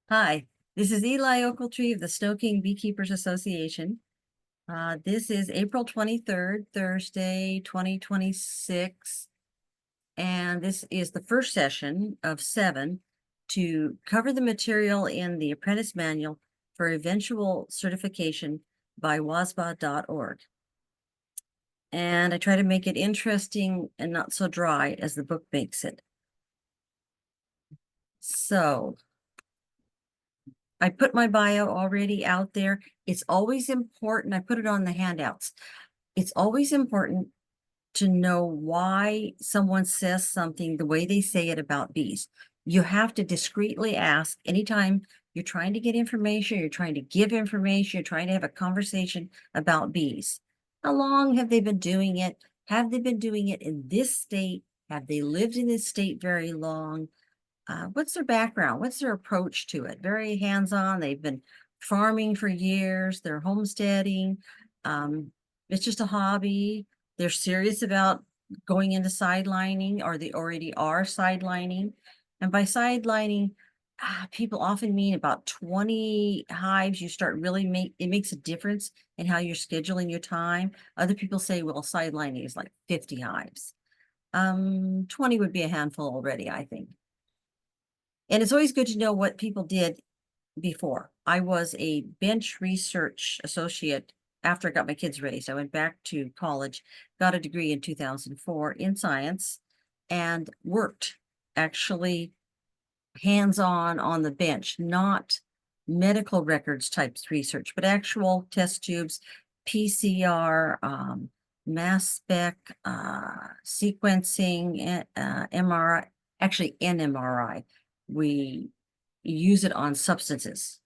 Hi, this is Eli Ocheltree of the SnoKing Beekeepers Association. This is April 23rd, Thursday, 2026. And this is the first session of 7 to cover the material in the Apprentice Manual for eventual certification by WASBA.org. And I try to make it interesting and not so dry as the book makes it. So I put my bio already out there. It's always important. I put it on the handouts. It's always important to know why someone says something the way they say it about bees. You have to discreetly ask anytime you're trying to get information, you're trying to give information, you're trying to have a conversation about bees. How long have they been doing it? Have they been doing it in this state? Have they lived in this state very long? What's their background? What's their approach to it? Very hands-on. They've been farming for years. They're homesteading. It's just a hobby. They're serious about going into sidelining, or they already are sidelining. And by sidelining, people often mean about 20 hives. You start really it makes a difference in how you're scheduling your time. Other people say, well, sidelining is like 50 hives. 20 would be a handful already, I think. And it's always good to know what people did before. I was a bench research associate after I got my kids raised. I went back to college, got a degree in 2004 in science, and worked actually hands-on on the bench, not medical records types research, but actual test tubes, PCR, mass spec, sequencing, MRI, actually NMRI. We use it on substances,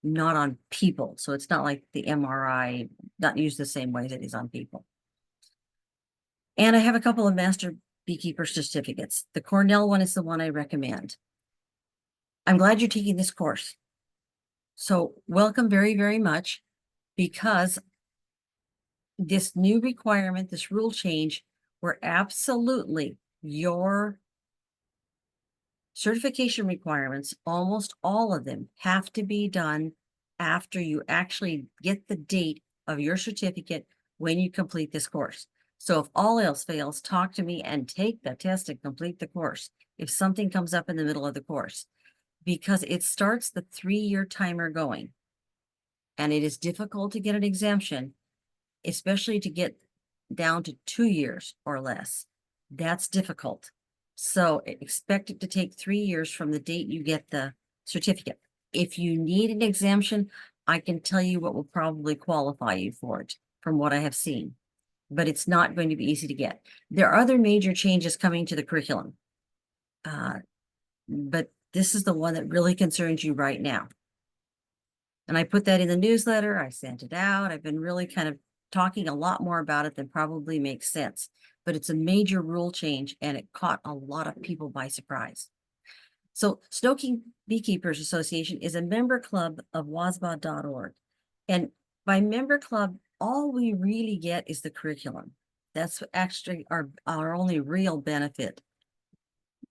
not on people. So it's not like the MRI, not used the same way that it is on people. And I have a couple of Master Beekeeper certificates. The Cornell one is the one I recommend. I'm glad you're taking this course. So welcome very, very much, because this new requirement, this rule change, where absolutely your certification requirements, almost all of them, have to be done after you actually get the date of your certificate when you complete this course. So if all else fails, talk to me and take the test and complete the course if something comes up in the middle of the course, because it starts the 3-year timer going. And it is difficult to get an exemption, especially to get down to 2 years or less. That's difficult. So expect it to take 3 years from the date you get the certificate. If you need an exemption, I can tell you what will probably qualify you for it from what I have seen, but it's not going to be easy to get. There are other major changes coming to the curriculum, but this is the one that really concerns you right now. And I put that in the newsletter. I sent it out. I've been really kind of talking a lot more about it than probably makes sense, but it's a major rule change and it caught a lot of people by surprise. So SnoKing Beekeepers Association is a member club of WASBA.org. And by member club, all we really get is the curriculum. That's actually our only real benefit.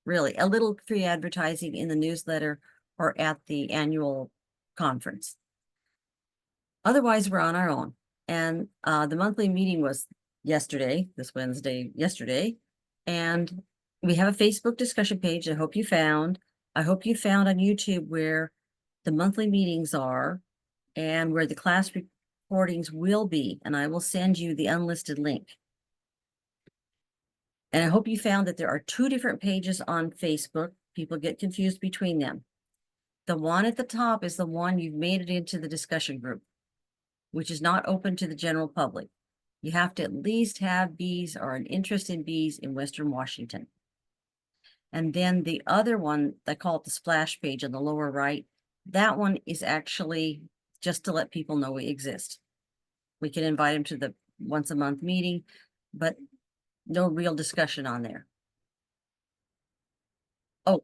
Really, a little free advertising in the newsletter or at the annual conference. Otherwise, we're on our own. And the monthly meeting was yesterday, this Wednesday, yesterday. And we have a Facebook discussion page I hope you found. I hope you found on YouTube where the monthly meetings are and where the class recordings will be. And I will send you the unlisted link. And I hope you found that there are 2 different pages on Facebook. People get confused between them. The one at the top is the one you've made it into the discussion group, which is not open to the general public. You have to at least have bees or an interest in bees in Western Washington. And then the other one, I call it the splash page on the lower right, that one is actually just to let people know we exist. We can invite them to the once a month meeting, but no real discussion on there. Oh,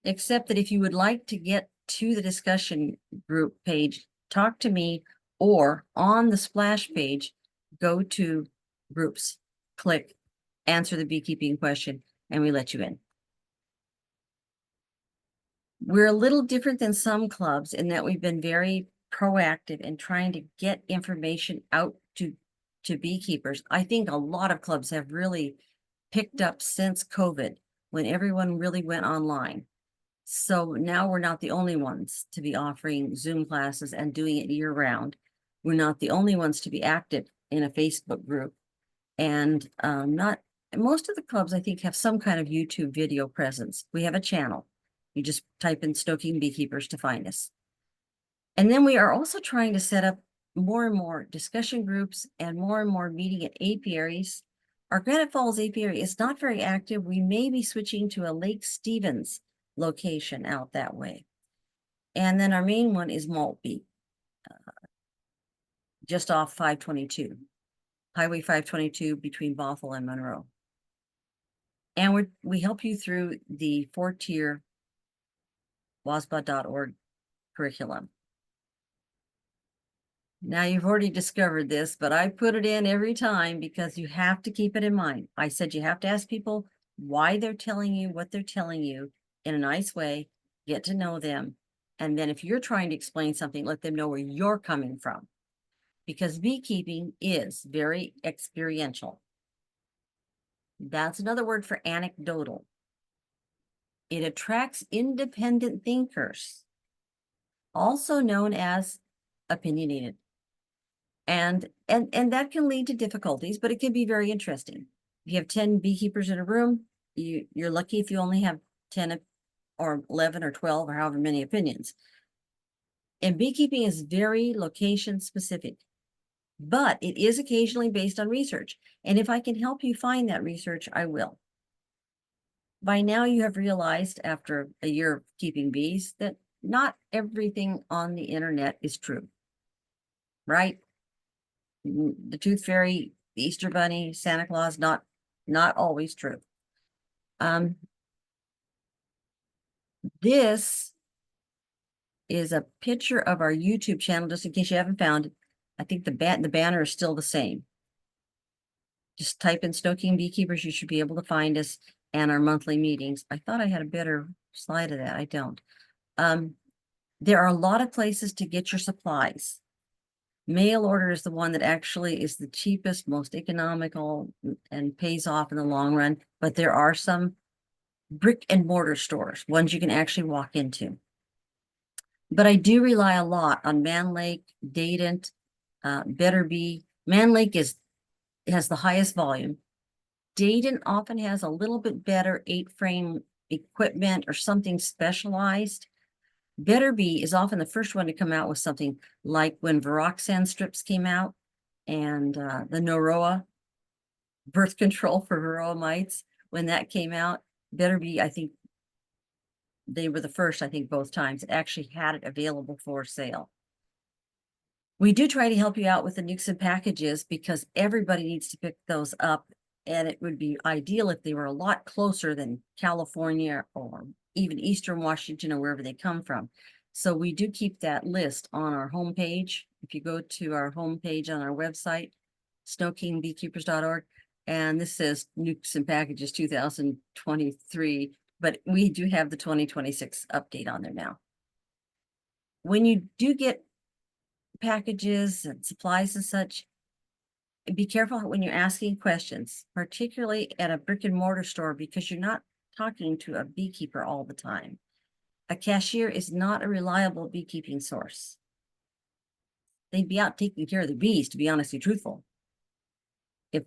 except that if you would like to get to the discussion group page, talk to me, or on the splash page, go to groups, click, answer the beekeeping question, and we let you in. We're a little different than some clubs in that we've been very proactive in trying to get information out to beekeepers. I think a lot of clubs have really picked up since COVID, when everyone really went online. So now we're not the only ones to be offering Zoom classes and doing it year round. We're not the only ones to be active in a Facebook group. And not most of the clubs, I think, have some kind of YouTube video presence. We have a channel. You just type in SnoKing Beekeepers to find us. And then we are also trying to set up more and more discussion groups and more meeting at apiaries. Our Granite Falls apiary is not very active. We may be switching to a Lake Stevens location out that way. And then our main one is Maltby, just off 522, Highway 522 between Bothell and Monroe. And we help you through the 4-tier WASBA.org curriculum. Now you've already discovered this, but I put it in every time because you have to keep it in mind. I said you have to ask people why they're telling you what they're telling you in a nice way, get to know them. And then if you're trying to explain something, let them know where you're coming from. Because beekeeping is very experiential. That's another word for anecdotal. It attracts independent thinkers, also known as opinionated. And that can lead to difficulties, but it can be very interesting. If you have 10 beekeepers in a room, you're lucky if you only have 10 or 11 or 12 or however many opinions. And beekeeping is very location specific, but it is occasionally based on research. And if I can help you find that research, I will. By now you have realized after a year of keeping bees that not everything on the internet is true, right? The Tooth Fairy, the Easter Bunny, Santa Claus, not always true. This is a picture of our YouTube channel, just in case you haven't found it. I think the banner is still the same. Just type in SnoKing Beekeepers, you should be able to find us, and our monthly meetings. I thought I had a better slide of that. I don't. There are a lot of places to get your supplies. Mail order is the one that actually is the cheapest, most economical, and pays off in the long run. But there are some brick and mortar stores, ones you can actually walk into. But I do rely a lot on Man Lake, Dadant, Better Bee. Man Lake has the highest volume. Dadant often has a little bit better 8-frame equipment or something specialized. Better Bee is often the first one to come out with something like when Viroxan strips came out and the Noroa birth control for Varroa mites. When that came out, Better Bee, I think they were the first, I think both times, actually had it available for sale. We do try to help you out with the nukes and packages because everybody needs to pick those up. And it would be ideal if they were a lot closer than California or even Eastern Washington or wherever they come from. So we do keep that list on our homepage. If you go to our homepage on our website, SnoKingBeekeepers.org, and this says Nukes and Packages 2023, but we do have the 2026 update on there now. When you do get packages and supplies and such, be careful when you're asking questions, particularly at a brick and mortar store, because you're not talking to a beekeeper all the time. A cashier is not a reliable beekeeping source. They'd be out taking care of the bees, to be honestly truthful, if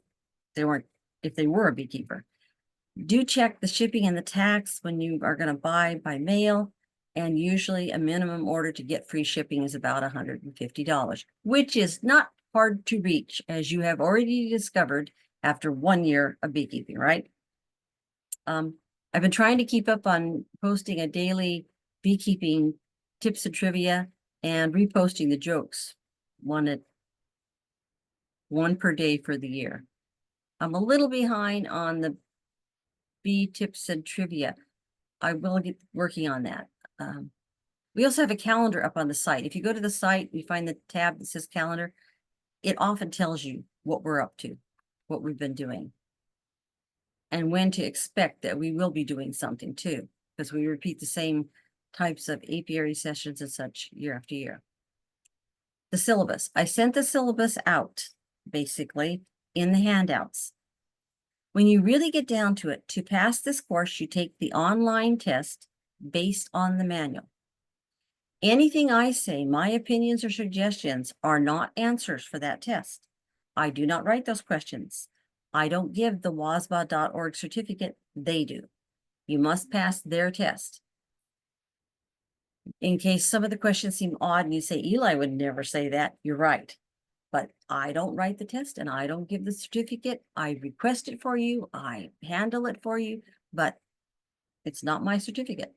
they were a beekeeper. Do check the shipping and the tax when you are going to buy by mail, and usually a minimum order to get free shipping is about $150, which is not hard to reach, as you have already discovered after 1 year of beekeeping, right? I've been trying to keep up on posting a daily beekeeping tips and trivia and reposting the jokes, one per day for the year. I'm a little behind on the bee tips and trivia. I will get working on that. We also have a calendar up on the site. If you go to the site, you find the tab that says calendar. It often tells you what we're up to, what we've been doing, and when to expect that we will be doing something too, because we repeat the same types of apiary sessions and such year after year. The syllabus. I sent the syllabus out, basically, in the handouts. When you really get down to it, to pass this course, you take the online test based on the manual. Anything I say, my opinions or suggestions, are not answers for that test. I do not write those questions. I don't give the WASBA.org certificate. They do. You must pass their test. In case some of the questions seem odd and you say, Eli would never say that, you're right. But I don't write the test and I don't give the certificate. I request it for you. I handle it for you, but it's not my certificate.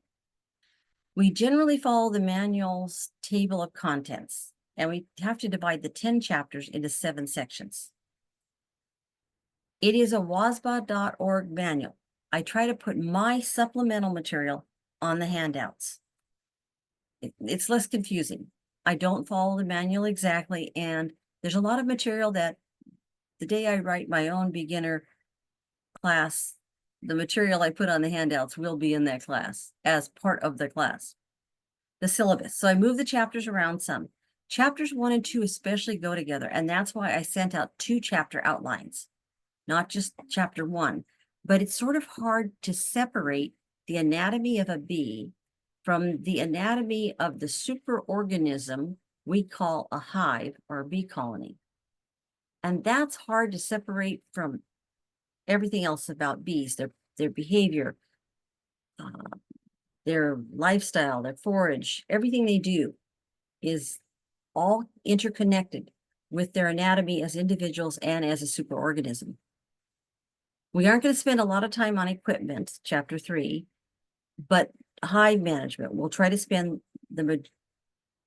We generally follow the manual's table of contents, and we have to divide the 10 chapters into 7 sections. It is a WASBA.org manual. I try to put my supplemental material on the handouts. It's less confusing. I don't follow the manual exactly, and there's a lot of material that the day I write my own beginner class, the material I put on the handouts will be in that class as part of the class. The syllabus. So I move the chapters around some. Chapters 1 and 2 especially go together, and that's why I sent out 2 chapter outlines, not just chapter 1. But it's sort of hard to separate the anatomy of a bee from the anatomy of the superorganism we call a hive or a bee colony. And that's hard to separate from everything else about bees, their behavior, their lifestyle, their forage, everything they do is all interconnected with their anatomy as individuals and as a superorganism. We aren't going to spend a lot of time on equipment, chapter 3, but hive management. We'll try to spend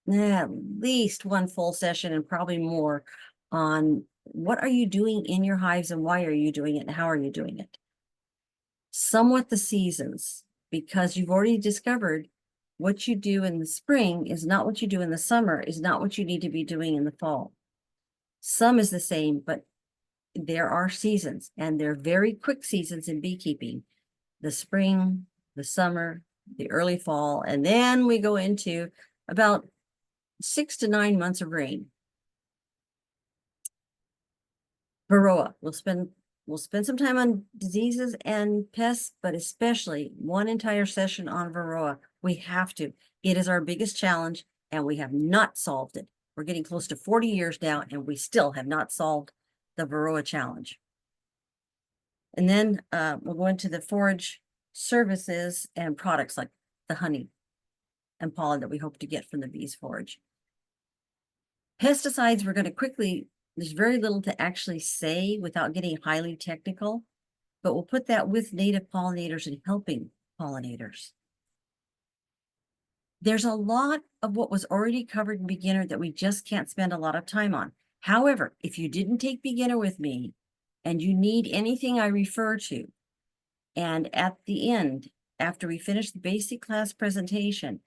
at least one full session and probably more on what are you doing in your hives and why are you doing it and how are you doing it. Somewhat the seasons, because you've already discovered what you do in the spring is not what you do in the summer, is not what you need to be doing in the fall. Some is the same, but there are seasons, and they're very quick seasons in beekeeping. The spring, the summer, the early fall, and then we go into about 6 to 9 months of rain. Varroa, we'll spend some time on diseases and pests, but especially one entire session on Varroa. We have to. It is our biggest challenge, and we have not solved it. We're getting close to 40 years now, and we still have not solved the Varroa challenge. And then we'll go into the forage services and products like the honey and pollen that we hope to get from the bees' forage. Pesticides, we're going to quickly, there's very little to actually say without getting highly technical, but we'll put that with native pollinators and helping pollinators. There's a lot of what was already covered in beginner that we just can't spend a lot of time on. However, if you didn't take beginner with me and you need anything I refer to, and at the end, after we finish the basic class presentation,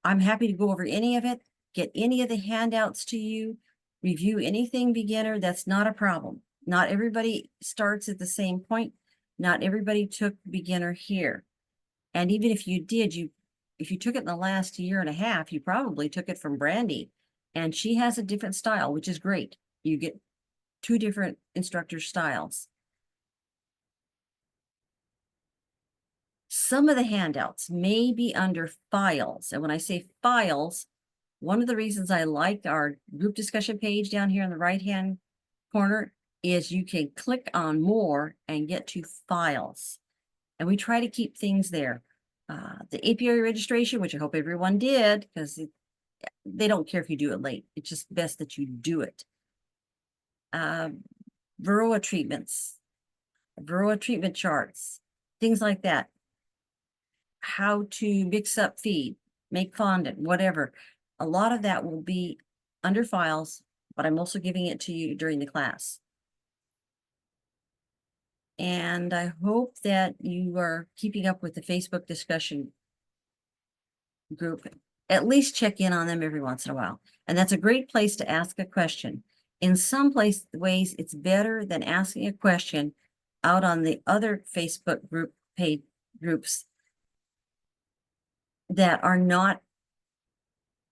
I'm happy to go over any of it, get any of the handouts to you, review anything beginner. That's not a problem. Not everybody starts at the same point. Not everybody took beginner here. And even if you did, if you took it in the last year and a half, you probably took it from Brandy. And she has a different style, which is great. You get 2 different instructor styles. Some of the handouts may be under files. And when I say files, one of the reasons I like our group discussion page down here in the right-hand corner is you can click on more and get to files. And we try to keep things there. The apiary registration, which I hope everyone did, because they don't care if you do it late. It's just best that you do it. Varroa treatments, Varroa treatment charts, things like that. How to mix up feed, make fondant, whatever. A lot of that will be under files, but I'm also giving it to you during the class. And I hope that you are keeping up with the Facebook discussion group. At least check in on them every once in a while. And that's a great place to ask a question. In some ways, it's better than asking a question out on the other Facebook group groups that are not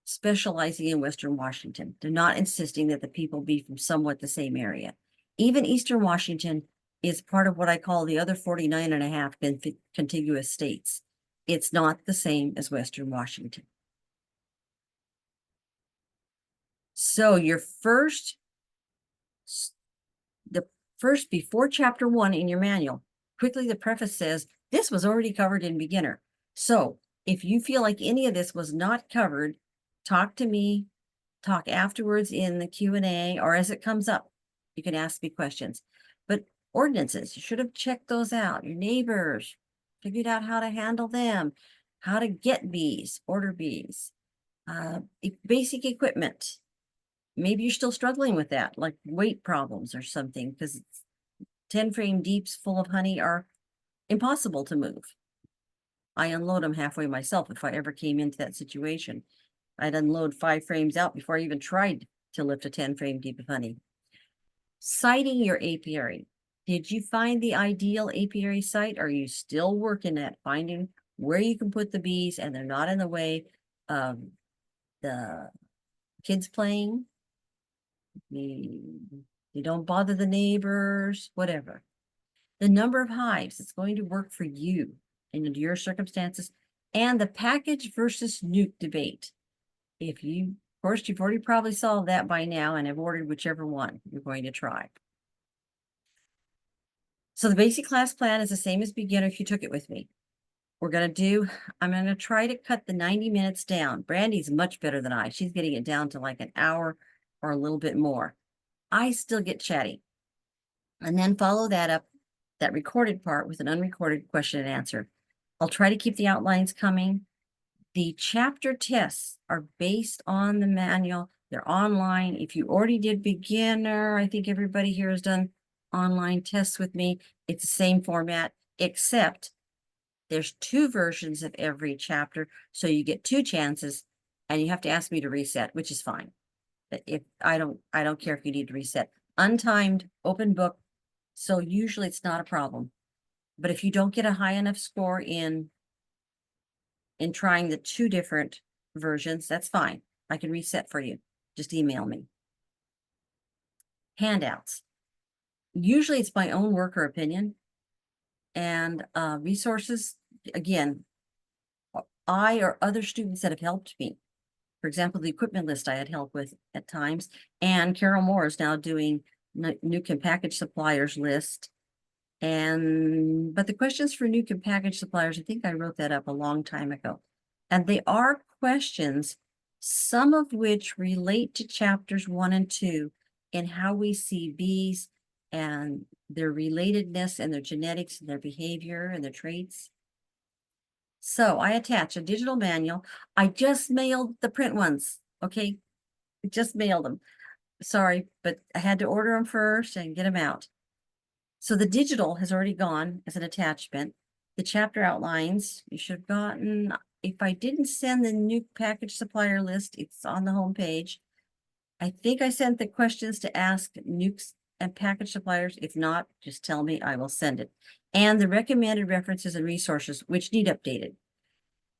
specializing in Western Washington. They're not insisting that the people be from somewhat the same area. Even Eastern Washington is part of what I call the other 49 and a half contiguous states. It's not the same as Western Washington. So your before chapter 1 in your manual, quickly the preface says, this was already covered in beginner. So if you feel like any of this was not covered, talk to me, talk afterwards in the Q&A or as it comes up. You can ask me questions. But ordinances, you should have checked those out. Your neighbors, figured out how to handle them, how to get bees, order bees, basic equipment. Maybe you're still struggling with that, like weight problems or something, because 10 frame deeps full of honey are impossible to move. I unload them halfway myself if I ever came into that situation. I'd unload 5 frames out before I even tried to lift a 10 frame deep of honey. Siting your apiary. Did you find the ideal apiary site? Are you still working at finding where you can put the bees and they're not in the way of the kids playing? You don't bother the neighbors, whatever. The number of hives that's going to work for you and under your circumstances, and the package versus nuke debate. Of course, you've already probably solved that by now and have ordered whichever one you're going to try. So the basic class plan is the same as beginner if you took it with me. I'm going to try to cut the 90 minutes down. Brandy's much better than I. She's getting it down to like an hour or a little bit more. I still get chatty. And then follow that up, that recorded part, with an unrecorded question and answer. I'll try to keep the outlines coming. The chapter tests are based on the manual. They're online. If you already did beginner, I think everybody here has done online tests with me. It's the same format, except there's 2 versions of every chapter. So you get 2 chances and you have to ask me to reset, which is fine. But if I don't care if you need to reset. Untimed, open book. So usually it's not a problem. But if you don't get a high enough score in trying the 2 different versions, that's fine. I can reset for you. Just email me. Handouts. Usually it's my own work or opinion. And resources, again, I or other students that have helped me. For example, the equipment list I had help with at times. And Carol Moore is now doing NUC package suppliers list. But the questions for NUC package suppliers, I think I wrote that up a long time ago. And they are questions, some of which relate to chapters 1 and 2 in how we see bees and their relatedness and their genetics and their behavior and their traits. So I attach a digital manual. I just mailed the print ones, okay? I just mailed them. Sorry, but I had to order them first and get them out. So the digital has already gone as an attachment. The chapter outlines, you should have gotten, if I didn't send the NUC package supplier list, it's on the home page. I think I sent the questions to ask NUCs and package suppliers. If not, just tell me, I will send it. And the recommended references and resources, which need updated.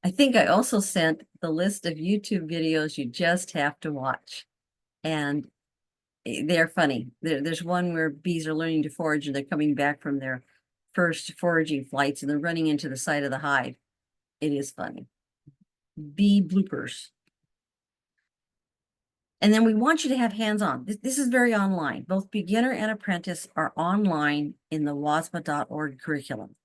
I think I also sent the list of YouTube videos you just have to watch. And they're funny. There's one where bees are learning to forage and they're coming back from their first foraging flights and they're running into the side of the hive. It is funny. Bee bloopers. And then we want you to have hands-on. This is very online. Both beginner and apprentice are online in the WASBA.org curriculum.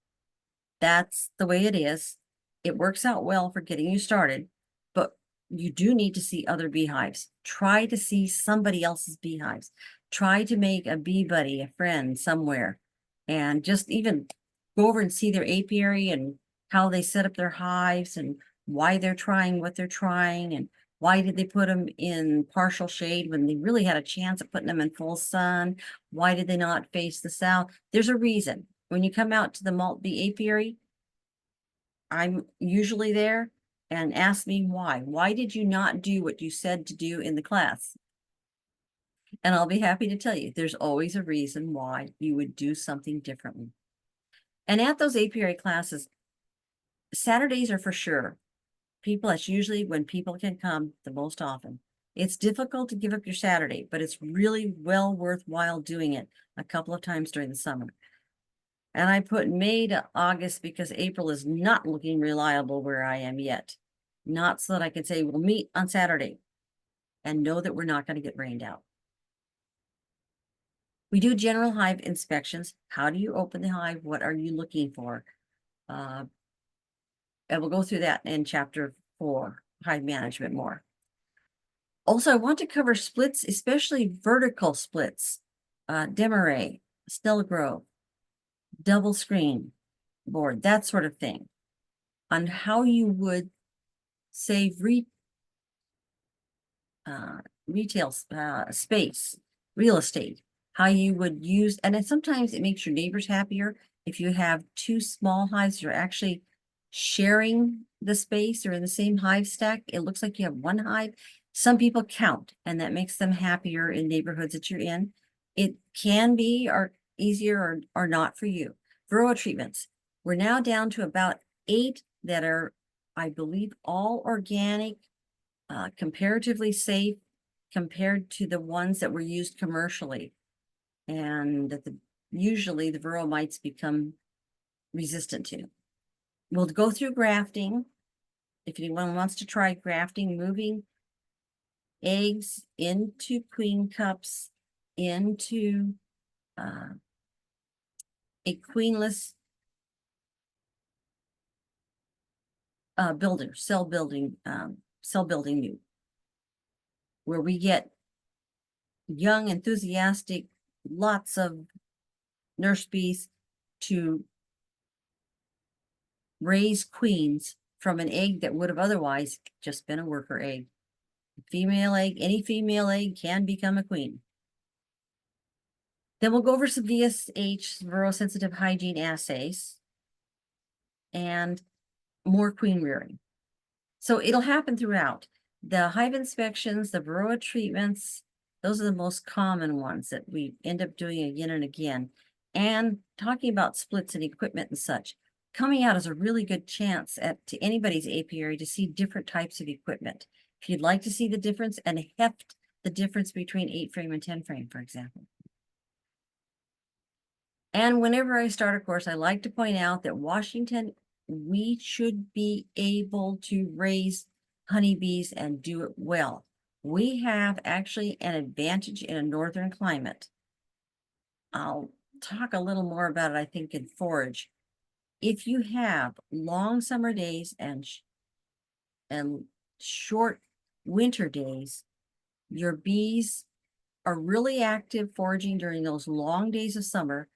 That's the way it is. It works out well for getting you started, but you do need to see other beehives. Try to see somebody else's beehives. Try to make a bee buddy, a friend somewhere, and just even go over and see their apiary and how they set up their hives and why they're trying what they're trying and why did they put them in partial shade when they really had a chance of putting them in full sun? Why did they not face the south? There's a reason. When you come out to the malt bee apiary, I'm usually there, and ask me why. Why did you not do what you said to do in the class? And I'll be happy to tell you, there's always a reason why you would do something differently. And at those apiary classes, Saturdays are for sure. people, that's usually when people can come the most often. It's difficult to give up your Saturday, but it's really well worthwhile doing it a couple of times during the summer. And I put May to August because April is not looking reliable where I am yet. Not so that I can say we'll meet on Saturday and know that we're not going to get rained out. We do general hive inspections. How do you open the hive? What are you looking for? And we'll go through that in chapter 4, hive management more. Also, I want to cover splits, especially vertical splits, demarré, Stella Grove, double screen board, that sort of thing, on how you would save retail space, real estate, how you would use, and then sometimes it makes your neighbors happier if you have 2 small hives, you're actually sharing the space or in the same hive stack. It looks like you have 1 hive. Some people count, and that makes them happier in neighborhoods that you're in. It can be or easier or not for you. Varroa treatments. We're now down to about 8 that are, I believe, all organic, comparatively safe compared to the ones that were used commercially. And that usually the varroa mites become resistant to. We'll go through grafting. If anyone wants to try grafting, moving eggs into queen cups, into a queenless cell building node, where we get young, enthusiastic, lots of nurse bees to raise queens from an egg that would have otherwise just been a worker egg. Female egg, any female egg can become a queen. Then we'll go over some VSH, varroa-sensitive hygiene assays, and more queen rearing. So it'll happen throughout. The hive inspections, the varroa treatments, those are the most common ones that we end up doing again and again. And talking about splits and equipment and such, coming out is a really good chance to anybody's apiary to see different types of equipment. If you'd like to see the difference and heft the difference between 8-frame and 10-frame, for example. And whenever I start a course, I like to point out that Washington, we should be able to raise honeybees and do it well. We have actually an advantage in a northern climate. I'll talk a little more about it, I think, in forage. If you have long summer days and short winter days, your bees are really active foraging during those long days of summer.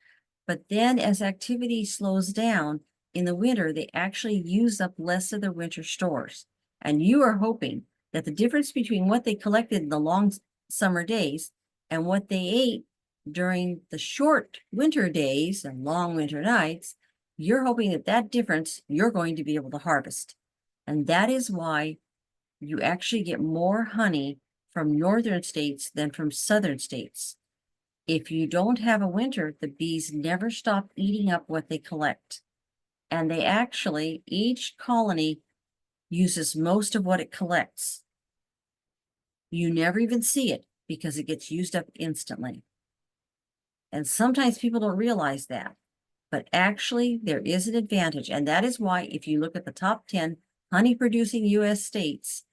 But then as activity slows down in the winter, they actually use up less of their winter stores. And you are hoping that the difference between what they collected in the long summer days and what they ate during the short winter days and long winter nights, you're hoping that that difference you're going to be able to harvest. And that is why you actually get more honey from northern states than from southern states. If you don't have a winter, the bees never stop eating up what they collect. And they actually, each colony uses most of what it collects. You never even see it because it gets used up instantly. And sometimes people don't realize that. But actually, there is an advantage. And that is why if you look at the top 10 honey-producing U.S. states,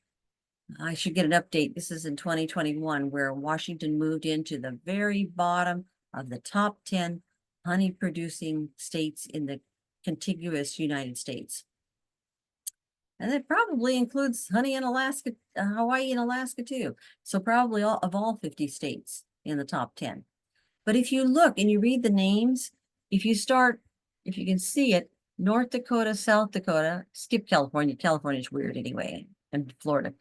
I should get an update. This is in 2021, where Washington moved into the very bottom of the top 10 honey-producing states in the contiguous United States. And that probably includes honey in Alaska, Hawaii and Alaska too. So probably all 50 states in the top 10. But if you look and you read the names, if you can see it, North Dakota, South Dakota, skip California. California's weird anyway, and Florida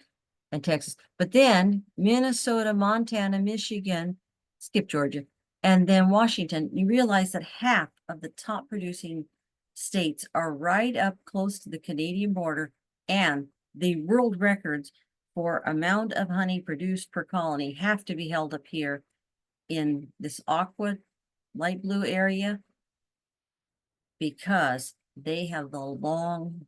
and Texas. But then Minnesota, Montana, Michigan, skip Georgia, and then Washington, you realize that half of the top producing states are right up close to the Canadian border, and the world records for amount of honey produced per colony have to be held up here in this aqua light blue area, because they have the long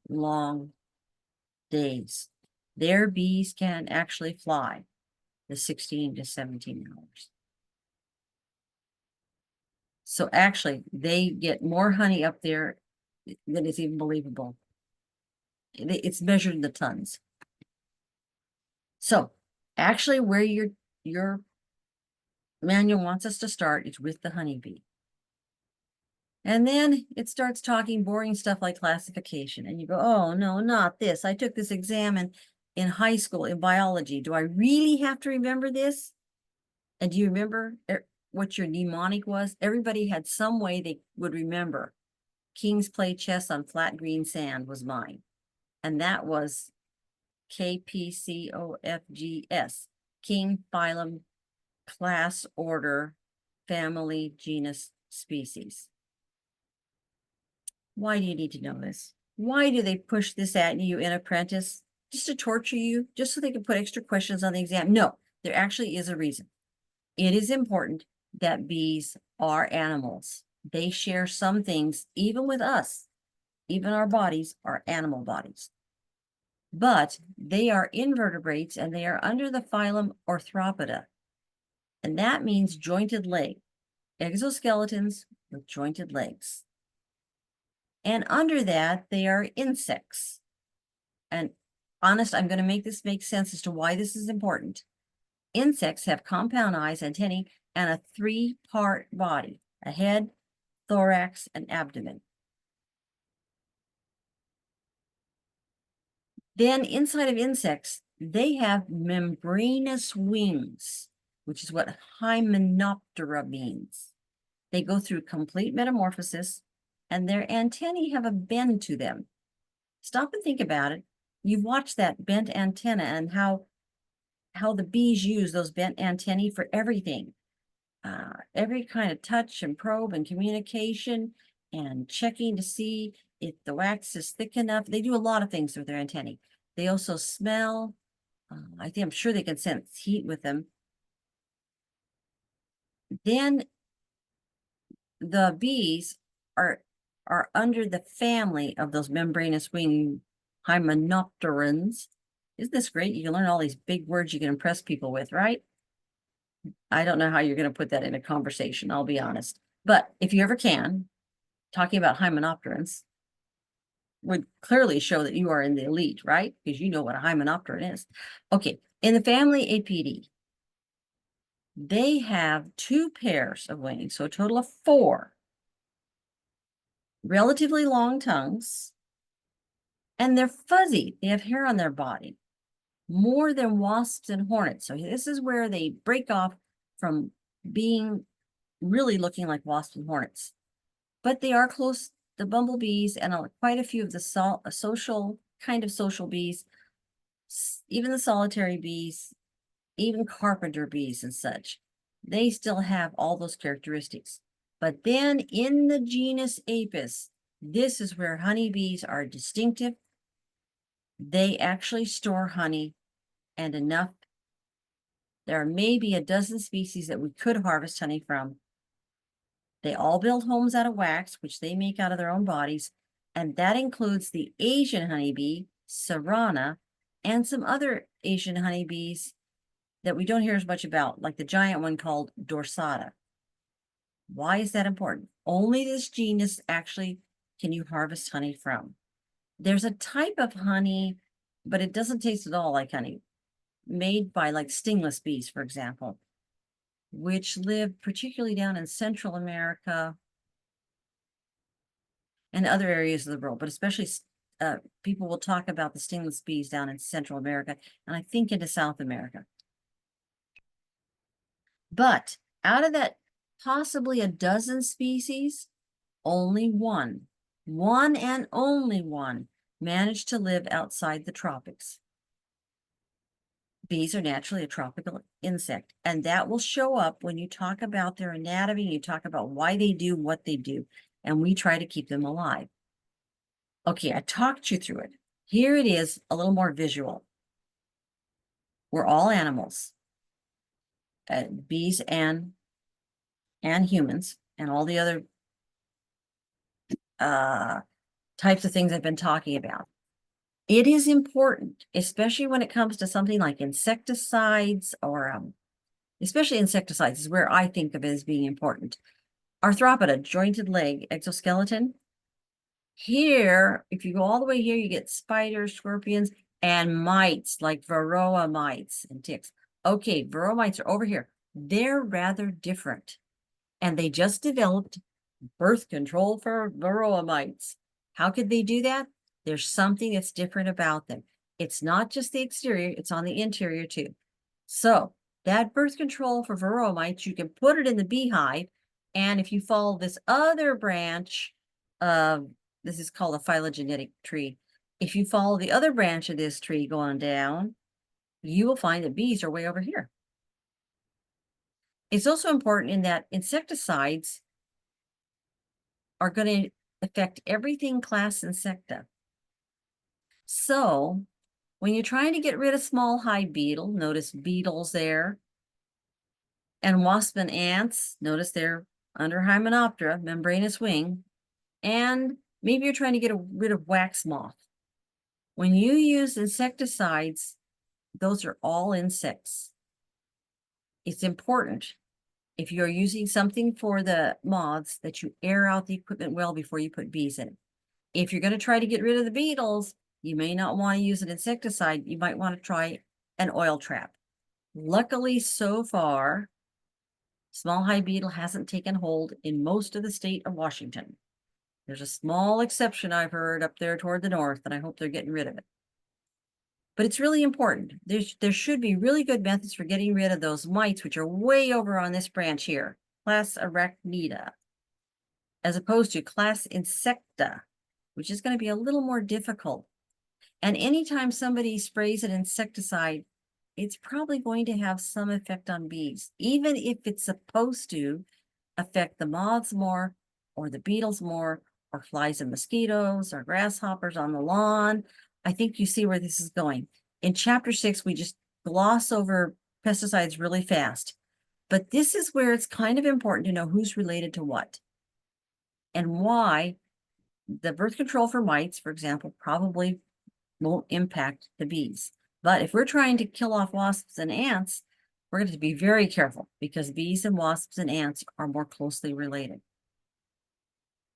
days. Their bees can actually fly the 16 to 17 hours. So actually, they get more honey up there than is even believable. It's measured in the tons. So actually, where your manual wants us to start is with the honeybee. And then it starts talking boring stuff like classification. And you go, oh, no, not this. I took this exam in high school in biology. Do I really have to remember this? And do you remember what your mnemonic was? Everybody had some way they would remember. Kings play chess on flat green sand was mine. And that was KPCOFGS. King, phylum, class, order, family, genus, species. Why do you need to know this? Why do they push this at you in Apprentice? Just to torture you? Just so they can put extra questions on the exam? No, there actually is a reason. It is important that bees are animals. They share some things, even with us. Even our bodies are animal bodies. But they are invertebrates and they are under the phylum Arthropoda. And that means jointed leg, exoskeletons with jointed legs. And under that, they are insects. And honest, I'm going to make this make sense as to why this is important. Insects have compound eyes, antennae, and a three-part body, a head, thorax, and abdomen. Then inside of insects, they have membranous wings, which is what Hymenoptera means. They go through complete metamorphosis, and their antennae have a bend to them. Stop and think about it. You've watched that bent antenna and how the bees use those bent antennae for everything. Every kind of touch and probe and communication and checking to see if the wax is thick enough. They do a lot of things with their antennae. They also smell. I'm sure they can sense heat with them. Then the bees are under the family of those membranous wing hymenopterans. Isn't this great? You can learn all these big words you can impress people with, right? I don't know how you're going to put that in a conversation, I'll be honest. But if you ever can, talking about hymenopterans would clearly show that you are in the elite, right? Because you know what a hymenopteran is. Okay, in the family Apidae, they have 2 pairs of wings, so a total of 4. Relatively long tongues, and they're fuzzy. They have hair on their body, more than wasps and hornets. So this is where they break off from being really looking like wasps and hornets. But they are close, the bumblebees and quite a few of the social bees, even the solitary bees, even carpenter bees and such. They still have all those characteristics. But then in the genus Apis, this is where honeybees are distinctive. They actually store honey and enough. There are maybe a dozen species that we could harvest honey from. They all build homes out of wax, which they make out of their own bodies. And that includes the Asian honeybee, Sarana, and some other Asian honeybees that we don't hear as much about, like the giant one called Dorsata. Why is that important? Only this genus actually can you harvest honey from. There's a type of honey, but it doesn't taste at all like honey, made by like stingless bees, for example, which live particularly down in Central America and other areas of the world, but especially people will talk about the stingless bees down in Central America, and I think into South America. But out of that possibly a dozen species, only one and only one managed to live outside the tropics. Bees are naturally a tropical insect, and that will show up when you talk about their anatomy, you talk about why they do what they do, and we try to keep them alive. Okay, I talked you through it. Here it is, a little more visual. We're all animals, bees and humans, and all the other types of things I've been talking about. It is important, especially when it comes to something like insecticides or especially insecticides is where I think of it as being important. Arthropoda, jointed leg, exoskeleton. Here, if you go all the way here, you get spiders, scorpions, and mites like varroa mites and ticks. Okay, varroa mites are over here. They're rather different. And they just developed birth control for varroa mites. How could they do that? There's something that's different about them. It's not just the exterior, it's on the interior too. So that birth control for varroa mites, you can put it in the beehive. And if you follow this other branch of, this is called a phylogenetic tree. If you follow the other branch of this tree going down, you will find that bees are way over here. It's also important in that insecticides are going to affect everything class Insecta. So when you're trying to get rid of small hive beetle, notice beetles there, and wasp and ants, notice they're under Hymenoptera, membranous wing, and maybe you're trying to get rid of wax moth. When you use insecticides, those are all insects. It's important if you're using something for the moths that you air out the equipment well before you put bees in it. If you're going to try to get rid of the beetles, you may not want to use an insecticide. You might want to try an oil trap. Luckily, so far, small hive beetle hasn't taken hold in most of the state of Washington. There's a small exception I've heard up there toward the north, and I hope they're getting rid of it. But it's really important. There should be really good methods for getting rid of those mites, which are way over on this branch here, class Arachnida, as opposed to class Insecta, which is going to be a little more difficult. And anytime somebody sprays an insecticide, it's probably going to have some effect on bees, even if it's supposed to affect the moths more, or the beetles more, or flies and mosquitoes, or grasshoppers on the lawn. I think you see where this is going. In chapter 6, we just gloss over pesticides really fast. But this is where it's kind of important to know who's related to what and why the birth control for mites, for example, probably won't impact the bees. But if we're trying to kill off wasps and ants, we're going to be very careful because bees and wasps and ants are more closely related.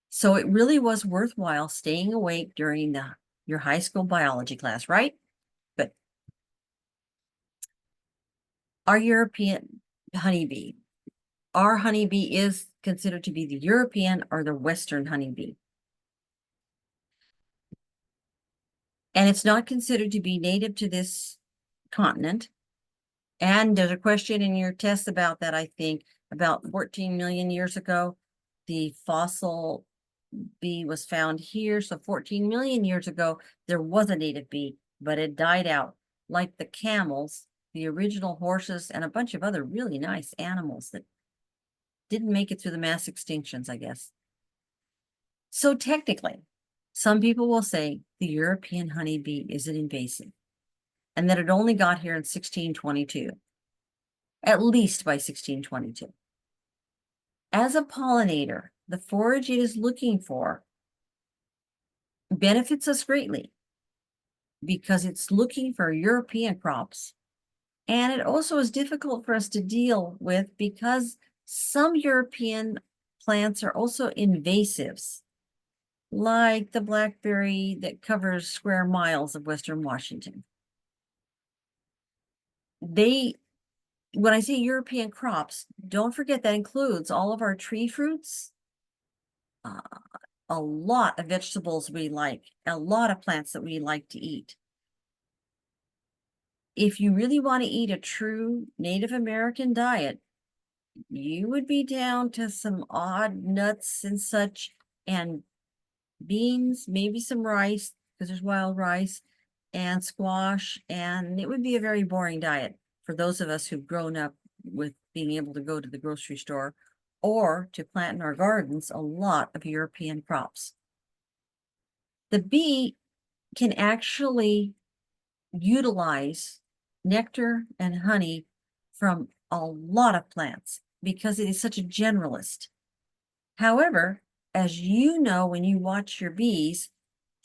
So it really was worthwhile staying awake during your high school biology class, right? But our European honeybee, our honeybee is considered to be the European or the Western honeybee. And it's not considered to be native to this continent. And there's a question in your test about that, I think, about 14 million years ago. The fossil bee was found here. So 14 million years ago, there was a native bee, but it died out. Like the camels, the original horses, and a bunch of other really nice animals that didn't make it through the mass extinctions, I guess. So technically, some people will say the European honeybee is an invasive and that it only got here in 1622, at least by 1622. As a pollinator, the forage it is looking for benefits us greatly because it's looking for European crops. And it also is difficult for us to deal with because some European plants are also invasives, like the blackberry that covers square miles of Western Washington. When I say European crops, don't forget that includes all of our tree fruits, a lot of vegetables we like, a lot of plants that we like to eat. If you really want to eat a true Native American diet, you would be down to some odd nuts and such, and beans, maybe some rice, because there's wild rice, and squash, and it would be a very boring diet for those of us who've grown up with being able to go to the grocery store or to plant in our gardens a lot of European crops. The bee can actually utilize nectar and honey from a lot of plants because it is such a generalist. However, as you know, when you watch your bees,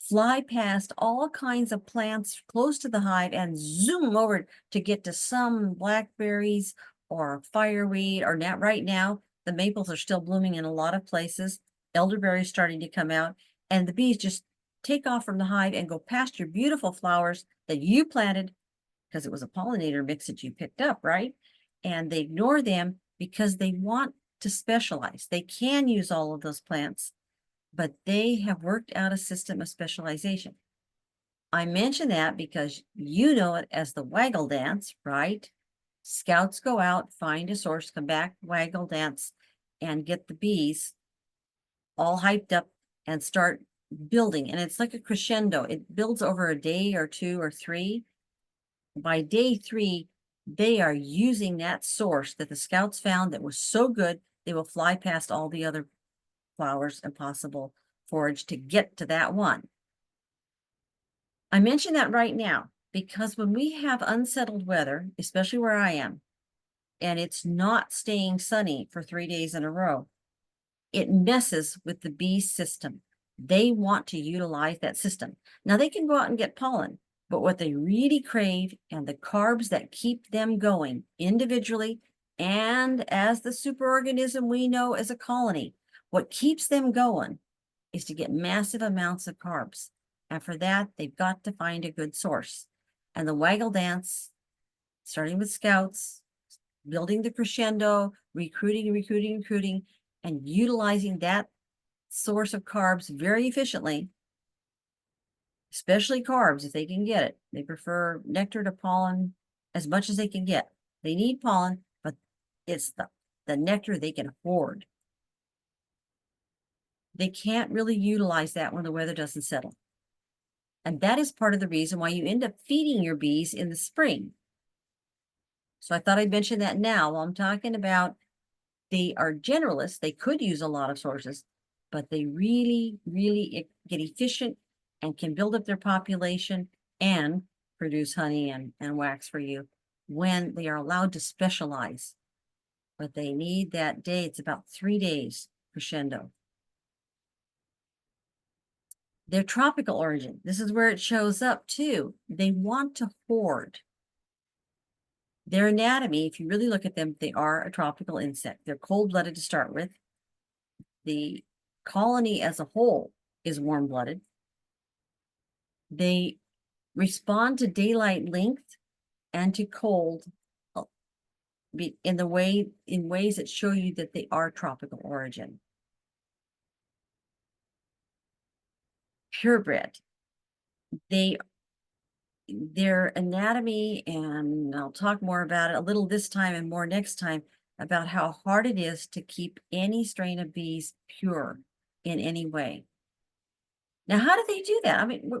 fly past all kinds of plants close to the hive and zoom over to get to some blackberries or fireweed, or not right now. The maples are still blooming in a lot of places. Elderberries starting to come out, and the bees just take off from the hive and go past your beautiful flowers that you planted because it was a pollinator mix that you picked up, right? And they ignore them because they want to specialize. They can use all of those plants, but they have worked out a system of specialization. I mention that because you know it as the waggle dance, right? Scouts go out, find a source, come back, waggle dance, and get the bees all hyped up and start building. And it's like a crescendo. It builds over a day or two or three. By day three, they are using that source that the scouts found that was so good, they will fly past all the other flowers and possible forage to get to that one. I mention that right now because when we have unsettled weather, especially where I am, and it's not staying sunny for 3 days in a row, it messes with the bee system. They want to utilize that system. Now they can go out and get pollen, but what they really crave and the carbs that keep them going individually and as the superorganism we know as a colony, what keeps them going is to get massive amounts of carbs. And for that, they've got to find a good source. And the waggle dance, starting with scouts, building the crescendo, recruiting, and utilizing that source of carbs very efficiently, especially carbs if they can get it. They prefer nectar to pollen as much as they can get. They need pollen, but it's the nectar they can hoard. They can't really utilize that when the weather doesn't settle. And that is part of the reason why you end up feeding your bees in the spring. So I thought I'd mention that now while I'm talking about they are generalists. They could use a lot of sources, but they really get efficient and can build up their population and produce honey and wax for you when they are allowed to specialize. But they need that day. It's about 3 days crescendo. Their tropical origin. This is where it shows up too. They want to hoard. Their anatomy, if you really look at them, they are a tropical insect. They're cold-blooded to start with. The colony as a whole is warm-blooded. They respond to daylight length and to cold in ways that show you that they are tropical origin. Purebred. Their anatomy, and I'll talk more about it a little this time and more next time, about how hard it is to keep any strain of bees pure in any way. Now, how do they do that? I mean,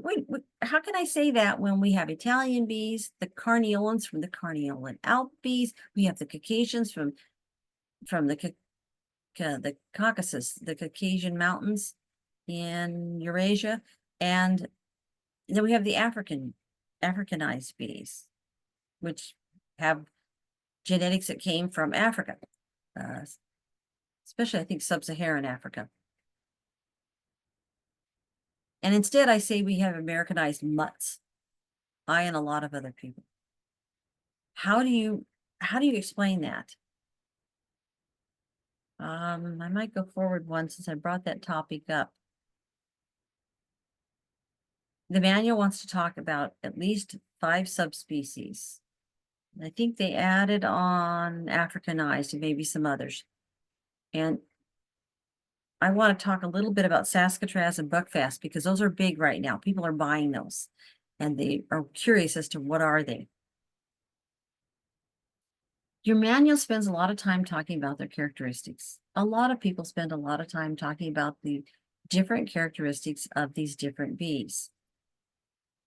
how can I say that when we have Italian bees, the Carniolans from the Carniolan Alp bees, we have the Caucasians from the Caucasus, the Caucasian Mountains in Eurasia, and then we have the Africanized bees, which have genetics that came from Africa, especially I think sub-Saharan Africa. And instead I say we have Americanized mutts, I and a lot of other people. How do you explain that? I might go forward one since I brought that topic up. The manual wants to talk about at least 5 subspecies. I think they added on Africanized and maybe some others. And I want to talk a little bit about Saskatraz and Buckfast because those are big right now. People are buying those and they are curious as to what are they. Your manual spends a lot of time talking about their characteristics. A lot of people spend a lot of time talking about the different characteristics of these different bees.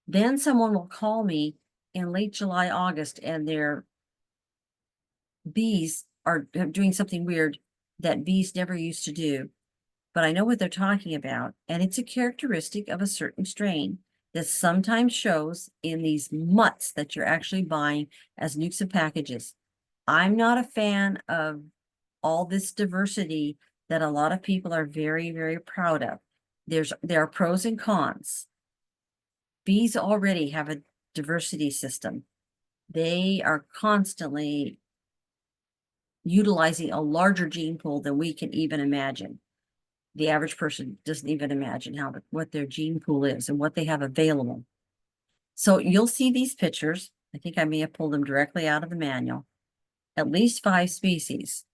Then someone will call me in late July, August, and their bees are doing something weird that bees never used to do. But I know what they're talking about, and it's a characteristic of a certain strain that sometimes shows in these mutts that you're actually buying as nukes and packages. I'm not a fan of all this diversity that a lot of people are very proud of. There are pros and cons. Bees already have a diversity system. They are constantly utilizing a larger gene pool than we can even imagine. The average person doesn't even imagine what their gene pool is and what they have available. So you'll see these pictures. I think I may have pulled them directly out of the manual. At least 5 species.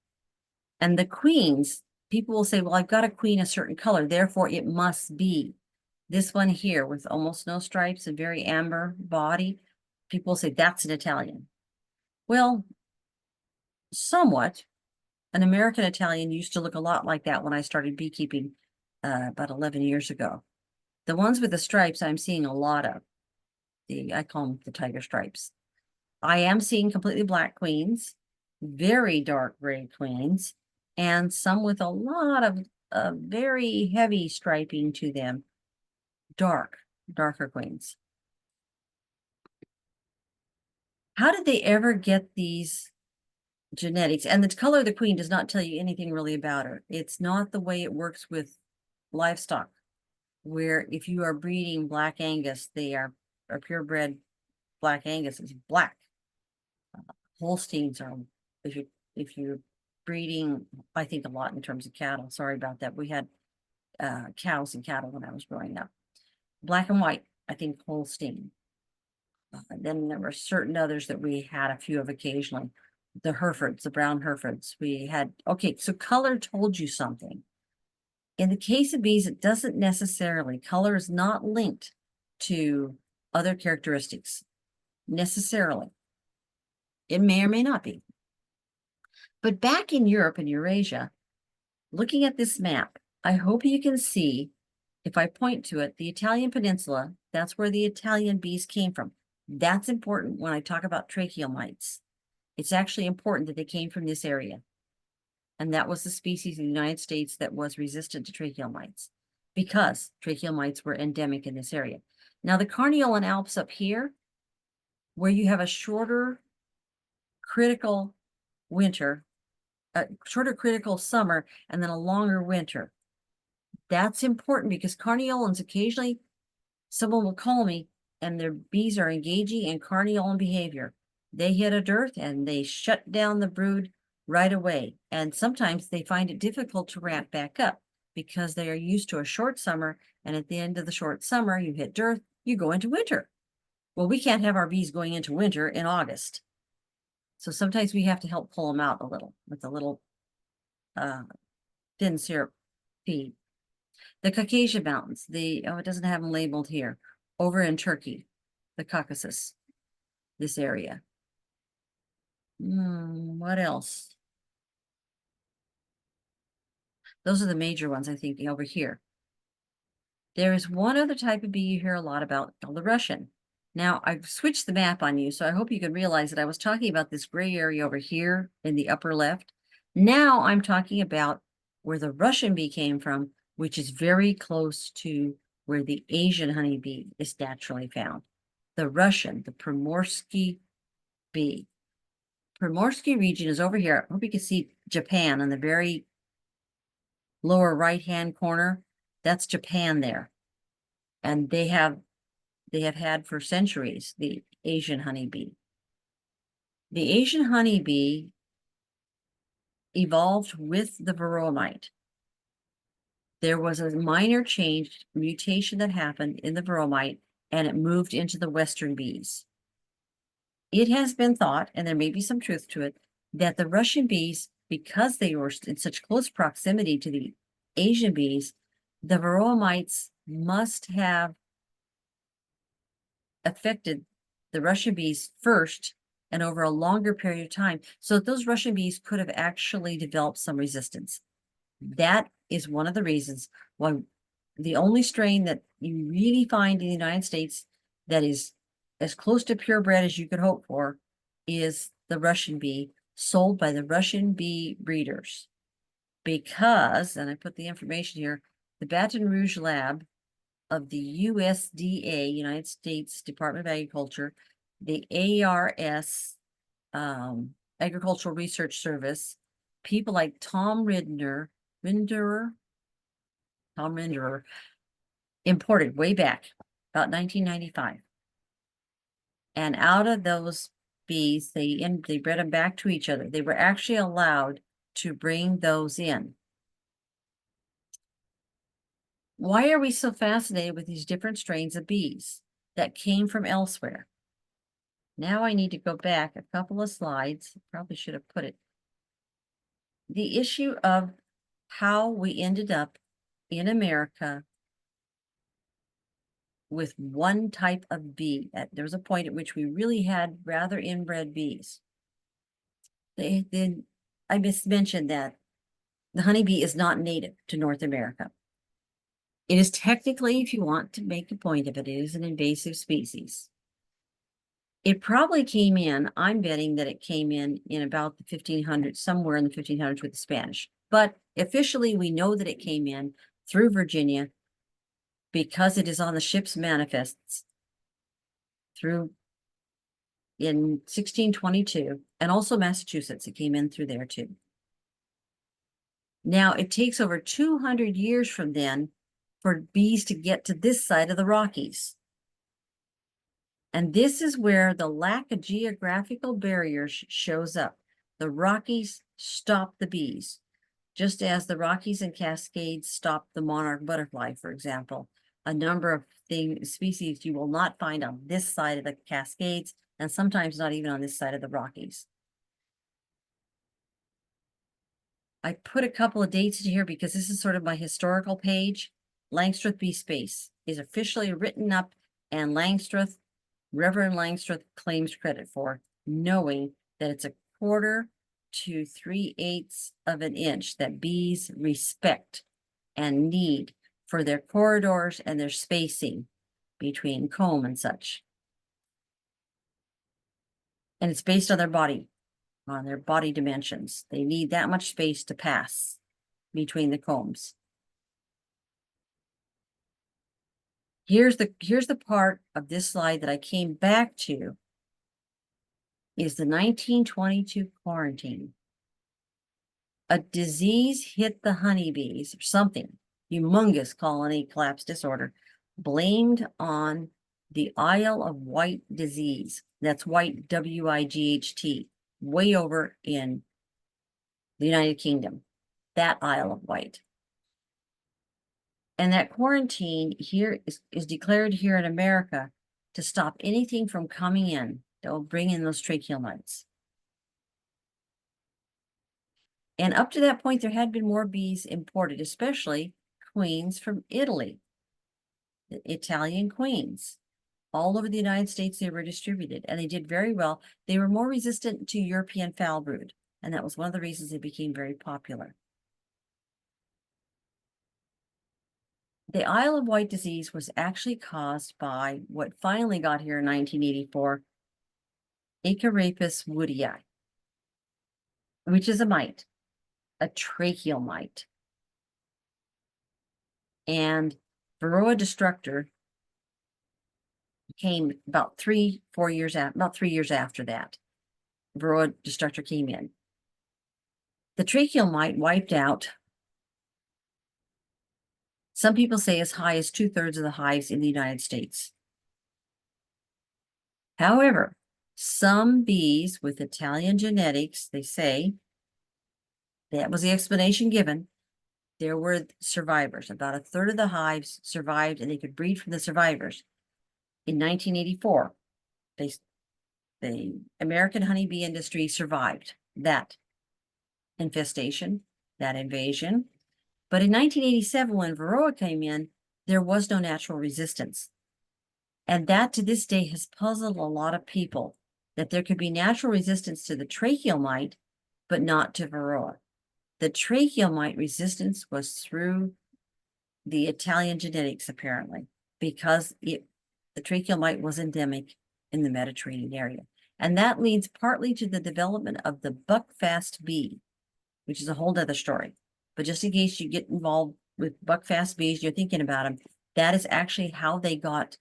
And the queens, people will say, well, I've got a queen a certain color, therefore it must be. This one here with almost no stripes and very amber body, people will say that's an Italian. Well, somewhat. An American Italian used to look a lot like that when I started beekeeping about 11 years ago. The ones with the stripes, I'm seeing a lot of. I call them the tiger stripes. I am seeing completely black queens, very dark gray queens, and some with a lot of very heavy striping to them, darker queens. How did they ever get these genetics? And the color of the queen does not tell you anything really about her. It's not the way it works with livestock, where if you are breeding Black Angus, they are purebred Black Angus is black. Holsteins are, if you're breeding, I think a lot in terms of cattle. Sorry about that. We had cows and cattle when I was growing up. Black and white, I think Holstein. Then there were certain others that we had a few of occasionally. The Herefords, the brown Herefords. We had, okay, so color told you something. In the case of bees, it doesn't necessarily. Color is not linked to other characteristics necessarily. It may or may not be. But back in Europe and Eurasia, looking at this map, I hope you can see, if I point to it, the Italian peninsula, that's where the Italian bees came from. That's important when I talk about tracheal mites. It's actually important that they came from this area. And that was the species in the United States that was resistant to tracheal mites, because tracheal mites were endemic in this area. Now, the Carniolan Alps up here, where you have a shorter critical winter, a shorter critical summer, and then a longer winter. That's important because Carniolans occasionally, someone will call me and their bees are engaging in Carniolan behavior. They hit a dearth and they shut down the brood right away. And sometimes they find it difficult to ramp back up because they are used to a short summer. And at the end of the short summer, you hit dearth, you go into winter. Well, we can't have our bees going into winter in August. So sometimes we have to help pull them out a little with a little thin syrup feed. The Caucasian Mountains, it doesn't have them labeled here. Over in Turkey, the Caucasus, this area. What else? Those are the major ones, I think, over here. There is one other type of bee you hear a lot about, called the Russian. Now, I've switched the map on you, so I hope you can realize that I was talking about this gray area over here in the upper left. Now I'm talking about where the Russian bee came from, which is very close to where the Asian honeybee is naturally found. The Russian, the Primorsky bee. Primorsky region is over here. I hope you can see Japan on the very lower right-hand corner. That's Japan there. And they have had for centuries the Asian honeybee. The Asian honeybee evolved with the varroa mite. There was a minor mutation that happened in the varroa mite, and it moved into the Western bees. It has been thought, and there may be some truth to it, that the Russian bees, because they were in such close proximity to the Asian bees, the varroa mites must have affected the Russian bees first and over a longer period of time, so that those Russian bees could have actually developed some resistance. That is one of the reasons why the only strain that you really find in the United States that is as close to purebred as you could hope for is the Russian bee, sold by the Russian bee breeders. Because, and I put the information here, the Baton Rouge lab of the USDA, United States Department of Agriculture, the ARS, Agricultural Research Service, people like Tom Rinderer, imported way back about 1995. And out of those bees, they bred them back to each other. They were actually allowed to bring those in. Why are we so fascinated with these different strains of bees that came from elsewhere? Now I need to go back a couple of slides. Probably should have put it. The issue of how we ended up in America with one type of bee. There was a point at which we really had rather inbred bees. I mentioned that the honeybee is not native to North America. It is technically, if you want to make a point of it, it is an invasive species. It probably came in, I'm betting that it came in about the 1500s, somewhere in the 1500s with the Spanish. But officially, we know that it came in through Virginia because it is on the ship's manifests through in 1622, and also Massachusetts, it came in through there too. Now, it takes over 200 years from then for bees to get to this side of the Rockies. And this is where the lack of geographical barriers shows up. The Rockies stop the bees, just as the Rockies and Cascades stop the monarch butterfly, for example. A number of species you will not find on this side of the Cascades, and sometimes not even on this side of the Rockies. I put a couple of dates in here because this is sort of my historical page. Langstroth Bee Space is officially written up, and Reverend Langstroth claims credit for, knowing that it's 1/4 to 3/8 of an inch that bees respect and need for their corridors and their spacing between comb and such. And it's based on their body dimensions. They need that much space to pass between the combs. Here's the part of this slide that I came back to, is the 1922 quarantine. A disease hit the honeybees, or something, humongous colony collapse disorder, blamed on the Isle of Wight disease. That's white, W-I-G-H-T, way over in the United Kingdom, that Isle of Wight. And that quarantine here is declared here in America to stop anything from coming in that will bring in those tracheal mites. And up to that point, there had been more bees imported, especially queens from Italy, the Italian queens. All over the United States, they were distributed, and they did very well. They were more resistant to European foul brood, and that was one of the reasons they became very popular. The Isle of Wight disease was actually caused by what finally got here in 1984, Acarapis woodii, which is a mite, a tracheal mite. And Varroa destructor came about 3 years after that. Varroa destructor came in. The tracheal mite wiped out, some people say, as high as 2/3 of the hives in the United States. However, some bees with Italian genetics, they say, that was the explanation given, there were survivors. About 1/3 of the hives survived, and they could breed from the survivors. In 1984, the American honeybee industry survived that infestation, that invasion. But in 1987, when Varroa came in, there was no natural resistance. And that to this day has puzzled a lot of people, that there could be natural resistance to the tracheal mite, but not to Varroa. The tracheal mite resistance was through the Italian genetics, apparently, because the tracheal mite was endemic in the Mediterranean area. And that leads partly to the development of the buckfast bee, which is a whole other story. But just in case you get involved with buckfast bees, you're thinking about them, that is actually how they got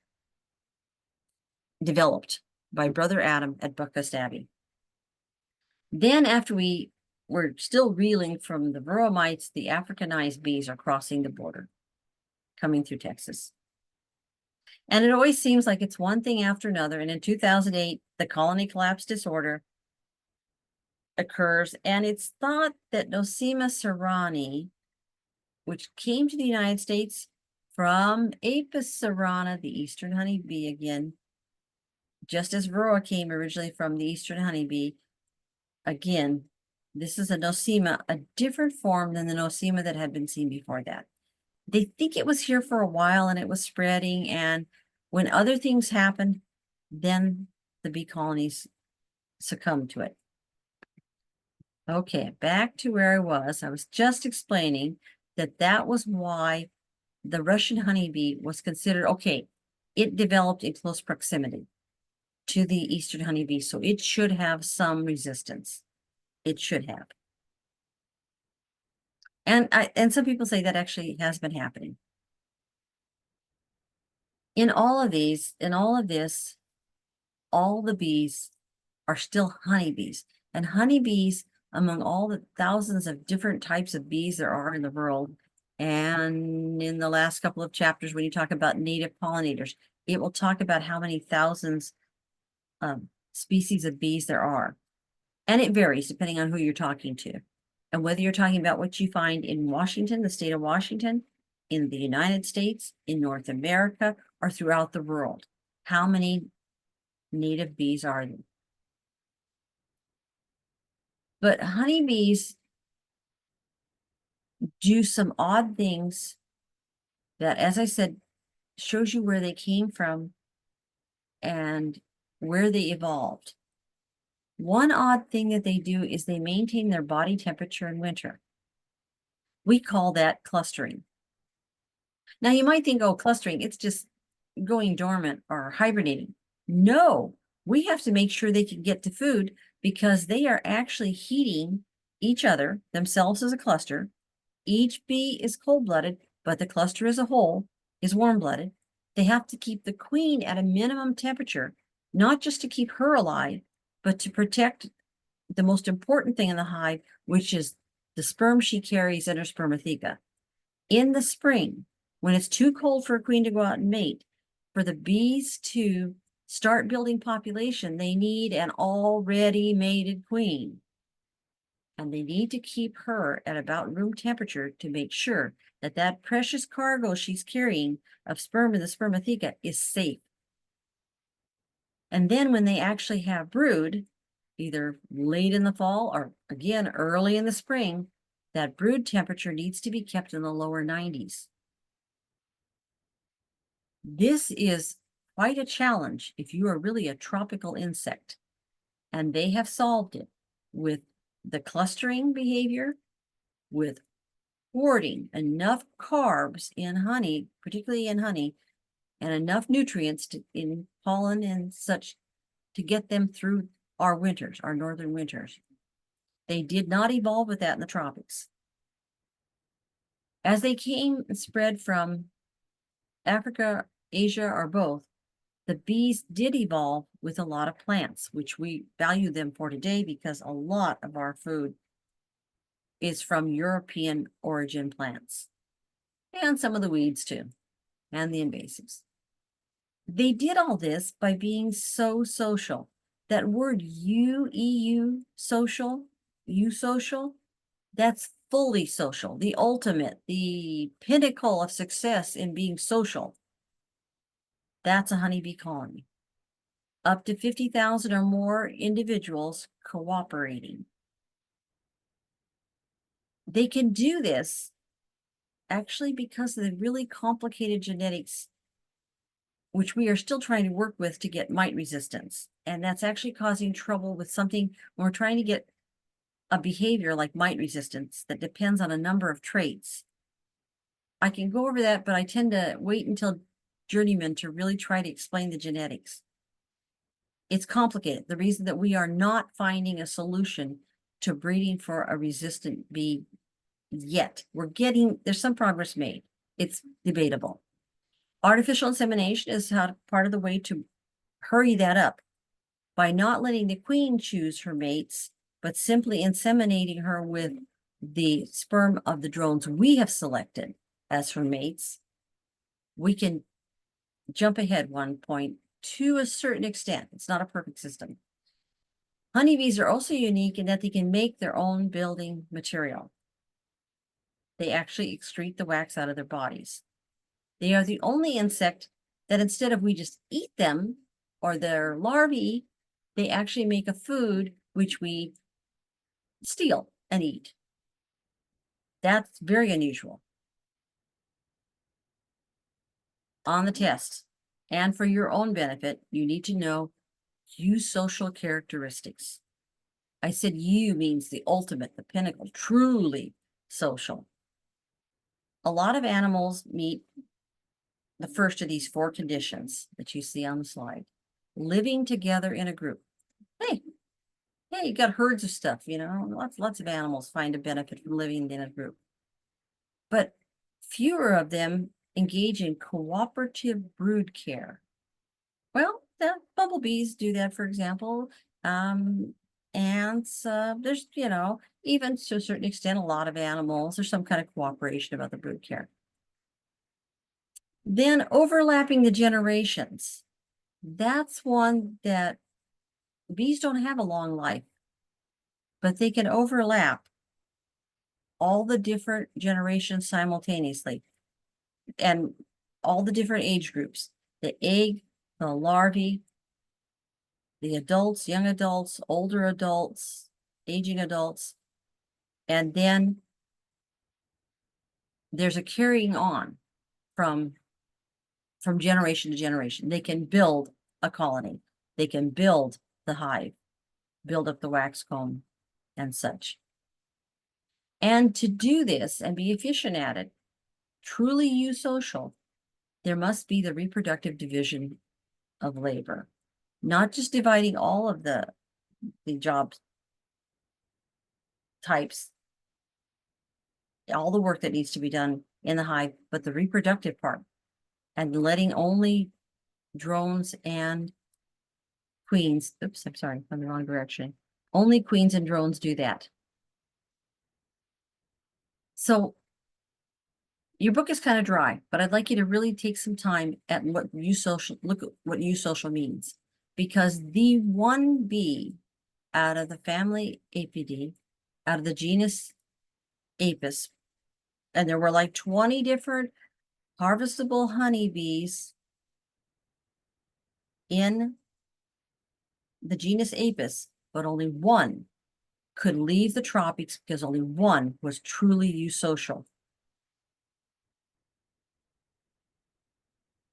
developed by Brother Adam at Buckfast Abbey. Then after we were still reeling from the Varroa mites, the Africanized bees are crossing the border, coming through Texas. And it always seems like it's one thing after another. And in 2008, the colony collapse disorder occurs, and it's thought that Nosema cerani, which came to the United States from Apis cerana, the eastern honeybee again, just as Varroa came originally from the eastern honeybee. Again, this is a Nosema, a different form than the Nosema that had been seen before that. They think it was here for a while and it was spreading, and when other things happened, then the bee colonies succumbed to it. Okay, back to where I was. I was just explaining that that was why the Russian honeybee was considered, okay, it developed in close proximity to the eastern honeybee, so it should have some resistance. It should have. And some people say that actually has been happening. In all of these, in all of this, all the bees are still honeybees. And honeybees, among all the thousands of different types of bees there are in the world, and in the last couple of chapters, when you talk about native pollinators, it will talk about how many thousands of species of bees there are. And it varies depending on who you're talking to. And whether you're talking about what you find in Washington, the state of Washington, in the United States, in North America, or throughout the world. How many native bees are there? But honeybees do some odd things that, as I said, shows you where they came from and where they evolved. One odd thing that they do is they maintain their body temperature in winter. We call that clustering. Now you might think, oh, clustering, it's just going dormant or hibernating. No, we have to make sure they can get to food because they are actually heating each other, themselves as a cluster. Each bee is cold-blooded, but the cluster as a whole is warm-blooded. They have to keep the queen at a minimum temperature, not just to keep her alive, but to protect the most important thing in the hive, which is the sperm she carries in her spermatheca. In the spring, when it's too cold for a queen to go out and mate, for the bees to start building population, they need an already mated queen. And they need to keep her at about room temperature to make sure that that precious cargo she's carrying of sperm in the spermatheca is safe. And then when they actually have brood, either late in the fall or again early in the spring, that brood temperature needs to be kept in the lower 90s. This is quite a challenge if you are really a tropical insect, and they have solved it with the clustering behavior, with hoarding enough carbs in honey, particularly in honey, and enough nutrients in pollen and such to get them through our winters, our northern winters. They did not evolve with that in the tropics. As they came and spread from Africa, Asia, or both, the bees did evolve with a lot of plants, which we value them for today because a lot of our food is from European origin plants, and some of the weeds too, and the invasives. They did all this by being so social. That word EU, social, eusocial, that's fully social, the ultimate, the pinnacle of success in being social. That's a honeybee colony. Up to 50,000 or more individuals cooperating. They can do this actually because of the really complicated genetics, which we are still trying to work with to get mite resistance. And that's actually causing trouble with something when we're trying to get a behavior like mite resistance that depends on a number of traits. I can go over that, but I tend to wait until journeyman to really try to explain the genetics. It's complicated. The reason that we are not finding a solution to breeding for a resistant bee yet. There's some progress made. It's debatable. Artificial insemination is part of the way to hurry that up by not letting the queen choose her mates, but simply inseminating her with the sperm of the drones we have selected as her mates. We can jump ahead 1 point. To a certain extent, it's not a perfect system. Honeybees are also unique in that they can make their own building material. They actually excrete the wax out of their bodies. They are the only insect that instead of we just eat them or their larvae, they actually make a food which we steal and eat. That's very unusual. On the test, and for your own benefit, you need to know eusocial characteristics. I said you means the ultimate, the pinnacle, truly social. A lot of animals meet the first of these 4 conditions that you see on the slide. Living together in a group. Hey, you got herds of stuff, you know, lots of animals find a benefit from living in a group. But fewer of them engage in cooperative brood care. Well, the bumblebees do that, for example. Ants, there's, you know, even to a certain extent, a lot of animals, there's some kind of cooperation about the brood care. Then overlapping the generations. That's one that bees don't have a long life, but they can overlap all the different generations simultaneously and all the different age groups, the egg, the larvae, the adults, young adults, older adults, aging adults, and then there's a carrying on from generation to generation. They can build a colony. They can build the hive, build up the wax comb and such. And to do this and be efficient at it, truly eusocial, there must be the reproductive division of labor, not just dividing all of the job types, all the work that needs to be done in the hive, but the reproductive part, and letting only drones and queens, oops, I'm sorry, I'm in the wrong direction. Only queens and drones do that. So your book is kind of dry, but I'd like you to really take some time at what eusocial, look at what eusocial means, because the one bee out of the family Apidae, out of the genus Apis, and there were like 20 different harvestable honeybees in the genus Apis, but only one could leave the tropics because only one was truly eusocial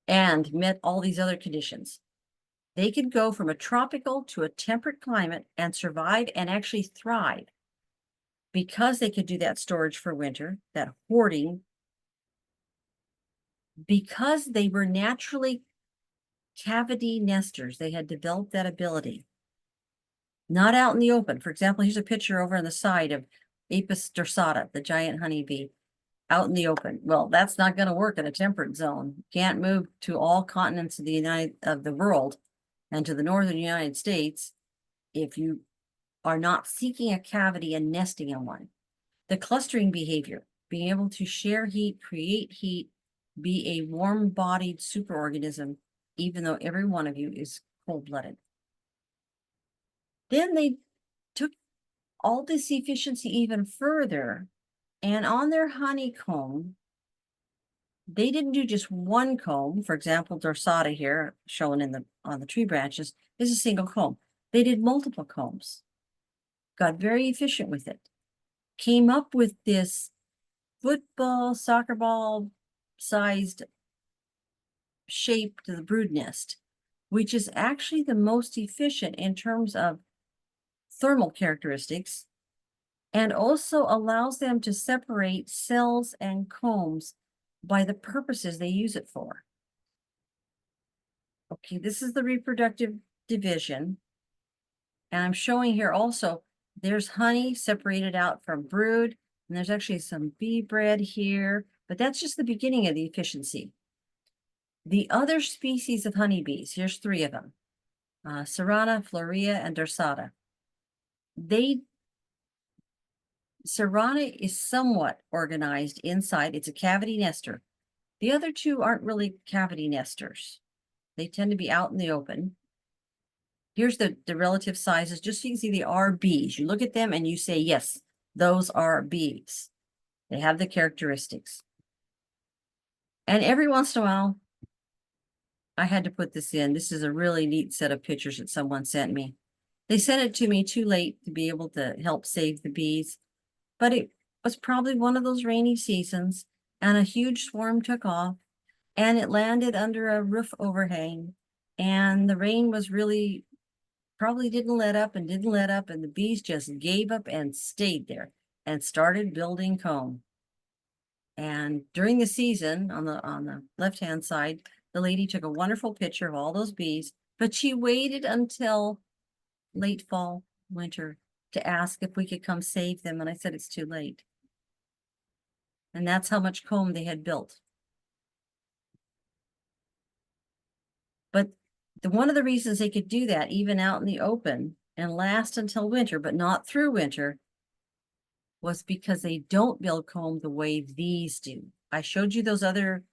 and met all these other conditions. They could go from a tropical to a temperate climate and survive and actually thrive because they could do that storage for winter, that hoarding, because they were naturally cavity nesters. They had developed that ability. Not out in the open. For example, here's a picture over on the side of Apis dorsata, the giant honeybee, out in the open. Well, that's not going to work in a temperate zone. Can't move to all continents of the world and to the northern United States if you are not seeking a cavity and nesting in one. The clustering behavior, being able to share heat, create heat, be a warm-bodied superorganism, even though every one of you is cold-blooded. Then they took all this efficiency even further, and on their honeycomb, they didn't do just one comb. For example, dorsata here, shown on the tree branches, is a single comb. They did multiple combs, got very efficient with it, came up with this football, soccer ball sized shape to the brood nest, which is actually the most efficient in terms of thermal characteristics, and also allows them to separate cells and combs by the purposes they use it for. Okay, this is the reproductive division. And I'm showing here also, there's honey separated out from brood, and there's actually some bee bread here, but that's just the beginning of the efficiency. The other species of honeybees, here's 3 of them, Serrana, Florea, and dorsata. Serrana is somewhat organized inside. It's a cavity nester. The other 2 aren't really cavity nesters. They tend to be out in the open. Here's the relative sizes, just so you can see they are bees. You look at them and you say, yes, those are bees. They have the characteristics. And every once in a while, I had to put this in. This is a really neat set of pictures that someone sent me. They sent it to me too late to be able to help save the bees, but it was probably one of those rainy seasons, and a huge swarm took off, and it landed under a roof overhang, and the rain was really probably didn't let up and didn't let up, and the bees just gave up and stayed there and started building comb. And during the season, on the left-hand side, the lady took a wonderful picture of all those bees, but she waited until late fall, winter, to ask if we could come save them. And I said, it's too late. And that's how much comb they had built. But one of the reasons they could do that, even out in the open, and last until winter, but not through winter, was because they don't build comb the way these do. I showed you those other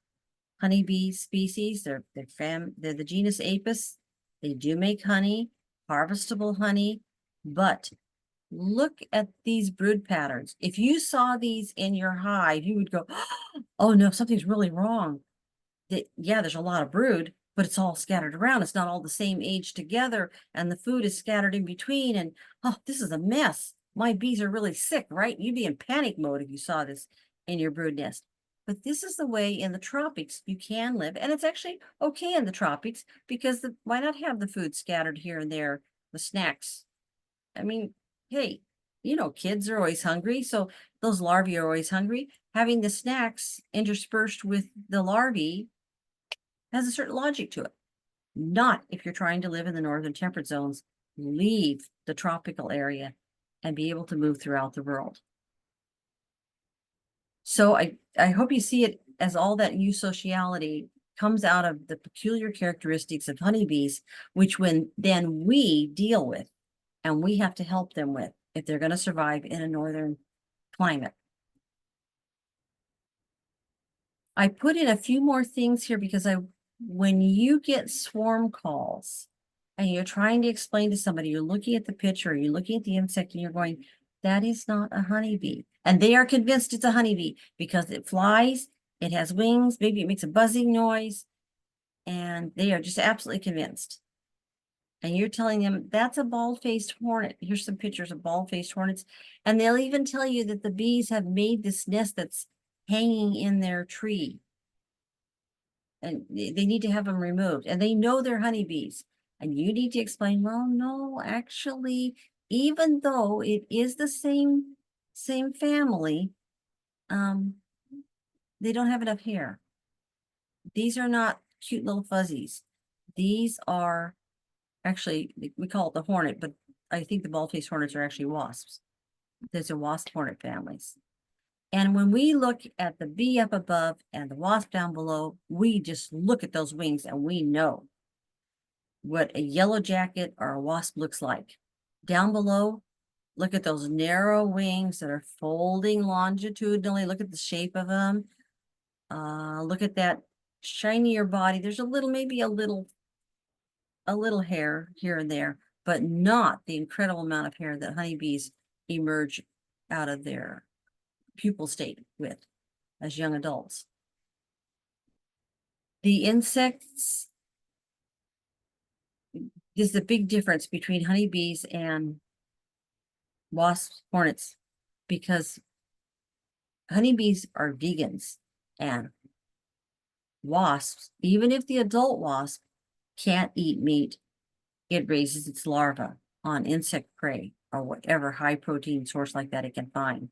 honeybee species. They're the genus Apis. They do make honey, harvestable honey, but look at these brood patterns. If you saw these in your hive, you would go, oh no, something's really wrong. Yeah, there's a lot of brood, but it's all scattered around. It's not all the same age together, and the food is scattered in between, and oh, this is a mess. My bees are really sick, right? You'd be in panic mode if you saw this in your brood nest. But this is the way in the tropics you can live, and it's actually okay in the tropics, because why not have the food scattered here and there, the snacks? I mean, hey, you know, kids are always hungry, so those larvae are always hungry. Having the snacks interspersed with the larvae has a certain logic to it. Not if you're trying to live in the northern temperate zones. Leave the tropical area and be able to move throughout the world. So I hope you see it as all that eusociality comes out of the peculiar characteristics of honeybees, which then we deal with, and we have to help them with if they're going to survive in a northern climate. I put in a few more things here because when you get swarm calls and you're trying to explain to somebody, you're looking at the picture, you're looking at the insect, and you're going, that is not a honeybee. And they are convinced it's a honeybee because it flies, it has wings, maybe it makes a buzzing noise, and they are just absolutely convinced. And you're telling them that's a bald-faced hornet. Here's some pictures of bald-faced hornets. And they'll even tell you that the bees have made this nest that's hanging in their tree. And they need to have them removed. And they know they're honeybees. And you need to explain, well, no, actually, even though it is the same family, they don't have enough hair. These are not cute little fuzzies. These are actually, we call it the hornet, but I think the bald-faced hornets are actually wasps. There's a wasp hornet families. And when we look at the bee up above and the wasp down below, we just look at those wings and we know what a yellow jacket or a wasp looks like. Down below, look at those narrow wings that are folding longitudinally. Look at the shape of them. Look at that shinier body. There's maybe a little hair here and there, but not the incredible amount of hair that honeybees emerge out of their pupal state with as young adults. The insects, there's the big difference between honeybees and wasps, hornets, because honeybees are vegans, and wasps, even if the adult wasp can't eat meat, it raises its larva on insect prey or whatever high protein source like that it can find.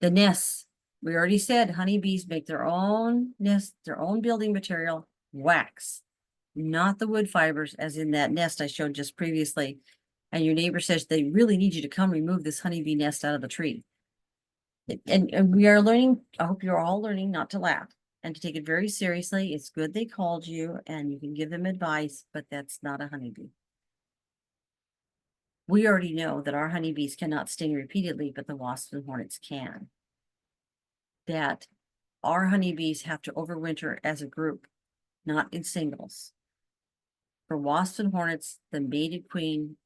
The nests, we already said honeybees make their own nest, their own building material, wax, not the wood fibers as in that nest I showed just previously. And your neighbor says they really need you to come remove this honeybee nest out of the tree. And we are learning, I hope you're all learning not to laugh and to take it very seriously. It's good they called you and you can give them advice, but that's not a honeybee. We already know that our honeybees cannot sting repeatedly, but the wasps and hornets can. That our honeybees have to overwinter as a group. not in singles. For wasps and hornets, the mated queen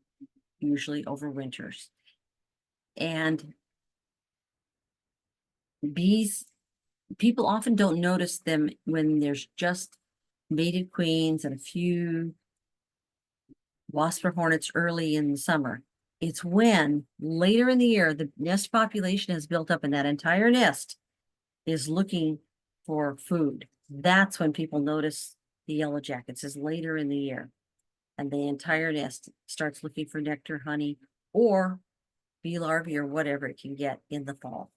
usually overwinters. And bees, people often don't notice them when there's just mated queens and a few wasps or hornets early in the summer. It's when later in the year, the nest population has built up and that entire nest is looking for food. That's when people notice the yellow jackets, is later in the year. And the entire nest starts looking for nectar, honey, or bee larvae or whatever it can get in the fall.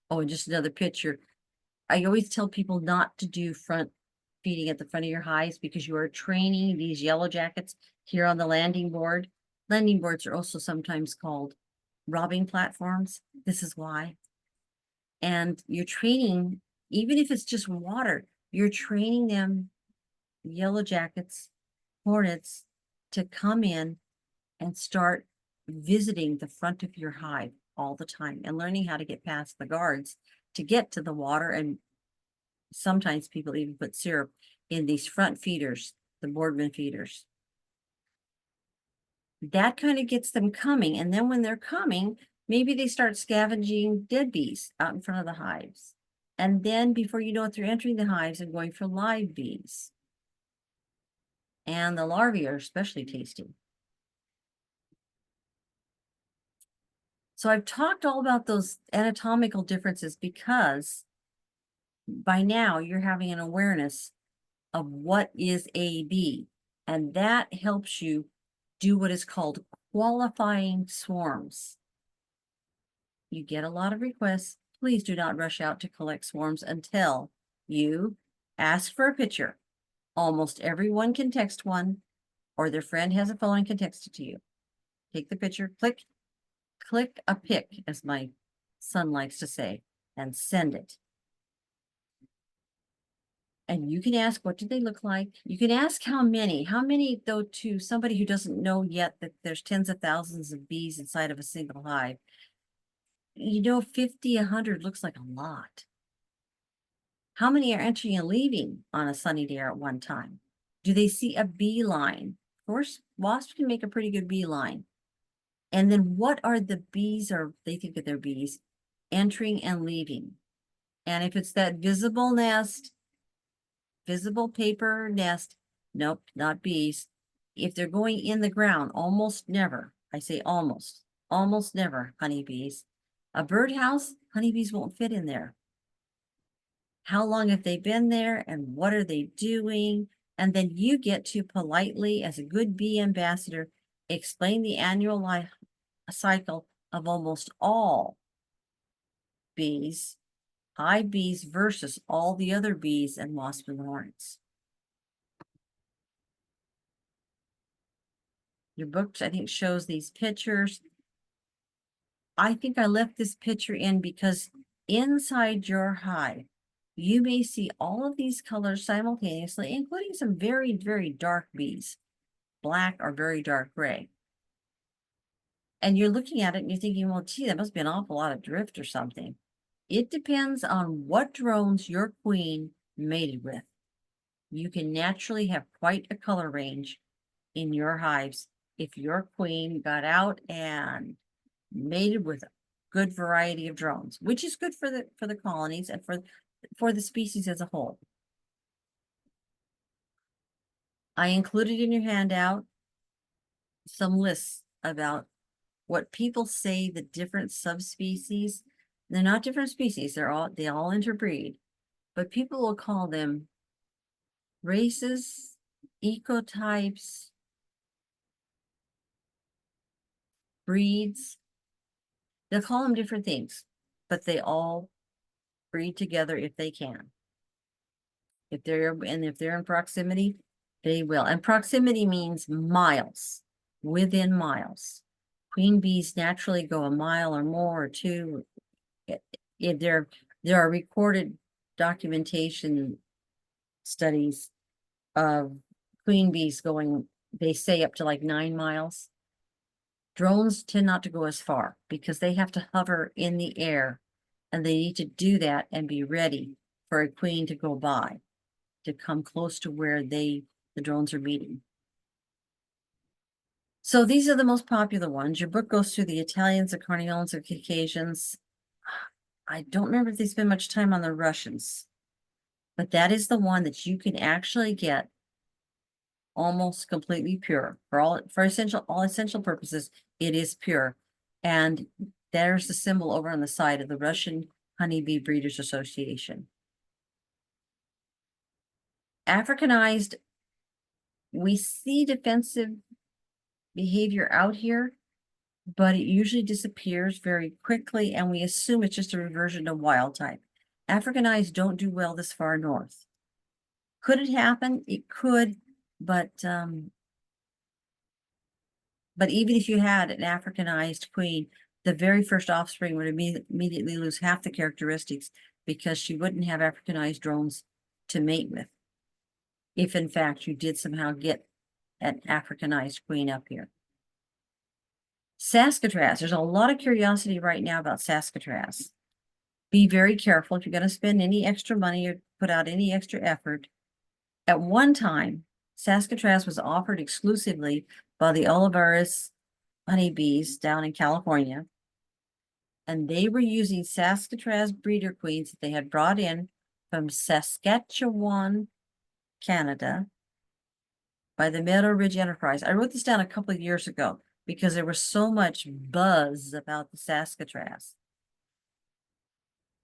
Oh, and just another picture. I always tell people not to do front feeding at the front of your hives because you are training these yellow jackets here on the landing board. Landing boards are also sometimes called robbing platforms. This is why. And you're training, even if it's just water, you're training them, yellow jackets, hornets, to come in and start visiting the front of your hive all the time and learning how to get past the guards to get to the water. And sometimes people even put syrup in these front feeders, the Boardman feeders. That kind of gets them coming. And then when they're coming, maybe they start scavenging dead bees out in front of the hives. And then before you know it, they're entering the hives and going for live bees. And the larvae are especially tasty. So I've talked all about those anatomical differences because by now you're having an awareness of what is a bee, and that helps you do what is called qualifying swarms. You get a lot of requests. Please do not rush out to collect swarms until you ask for a picture. Almost everyone can text one, or their friend has a phone and can text it to you. Take the picture, click a pic, as my son likes to say, and send it. And you can ask, what do they look like? You can ask how many though, to somebody who doesn't know yet that there's tens of thousands of bees inside of a single hive. 50, 100 looks like a lot. How many are entering and leaving on a sunny day at one time? Do they see a beeline? Of course, wasps can make a pretty good beeline. And then what are the bees, or they think of their bees, entering and leaving? And if it's that visible nest, visible paper nest, nope, not bees. If they're going in the ground, almost never, I say almost never honeybees. A birdhouse, honeybees won't fit in there. How long have they been there and what are they doing? And then you get to politely, as a good bee ambassador, explain the annual life cycle of almost all bees, hive bees versus all the other bees and wasps and hornets. Your book, I think, shows these pictures. I think I left this picture in because inside your hive, you may see all of these colors simultaneously, including some very, very dark bees, black or very dark gray. And you're looking at it and you're thinking, well, gee, that must be an awful lot of drift or something. It depends on what drones your queen mated with. You can naturally have quite a color range in your hives if your queen got out and mated with a good variety of drones, which is good for the colonies and for the species as a whole. I included in your handout some lists about what people say the different subspecies. They're not different species, they all interbreed, but people will call them races, ecotypes, breeds. They'll call them different things, but they all breed together if they can. If they're in proximity, they will. And proximity means miles, within miles. Queen bees naturally go a mile or more or two. There are recorded documentation studies of queen bees going, they say, up to like 9 miles. Drones tend not to go as far because they have to hover in the air, and they need to do that and be ready for a queen to go by, to come close to where the drones are meeting. So these are the most popular ones. Your book goes through the Italians, the Carniolans, the Caucasians. I don't remember if they spend much time on the Russians, but that is the one that you can actually get almost completely pure for all essential purposes. It is pure, and there's the symbol over on the side of the Russian Honeybee Breeders Association. Africanized, we see defensive behavior out here, but it usually disappears very quickly, and we assume it's just a reversion to wild type. Africanized don't do well this far north. Could it happen? It could, but even if you had an Africanized queen, the very first offspring would immediately lose half the characteristics because she wouldn't have Africanized drones to mate with. If in fact you did somehow get an Africanized queen up here. Saskatraz, there's a lot of curiosity right now about Saskatraz. Be very careful if you're going to spend any extra money or put out any extra effort. At one time, Saskatraz was offered exclusively by the Olivares honeybees down in California, and they were using Saskatraz breeder queens that they had brought in from Saskatchewan, Canada, by the Meadow Ridge Enterprise. I wrote this down a couple of years ago because there was so much buzz about the Saskatraz.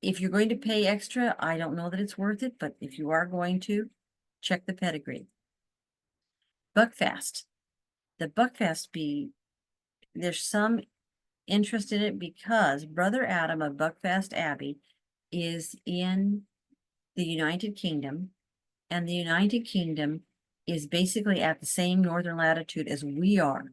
If you're going to pay extra, I don't know that it's worth it, but if you are going to, check the pedigree. Buckfast. The Buckfast bee, there's some interest in it because Brother Adam of Buckfast Abbey is in the United Kingdom, and the United Kingdom is basically at the same northern latitude as we are.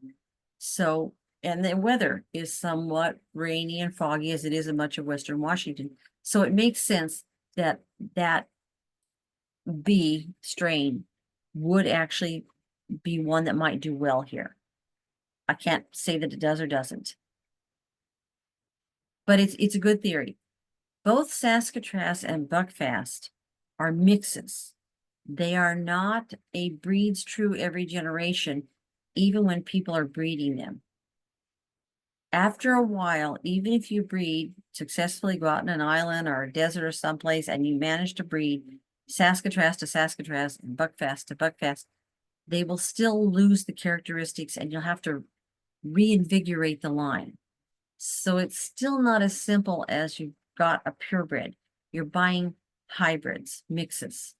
So, and the weather is somewhat rainy and foggy as it is in much of Western Washington. So it makes sense that that bee strain would actually be one that might do well here. I can't say that it does or doesn't, but it's a good theory. Both Saskatraz and Buckfast are mixes. They are not a breeds true every generation, even when people are breeding them. After a while, even if you breed, successfully go out in an island or a desert or someplace, and you manage to breed Saskatraz to Saskatraz and Buckfast to Buckfast, they will still lose the characteristics and you'll have to reinvigorate the line. So it's still not as simple as you've got a purebred. You're buying hybrids, mixes.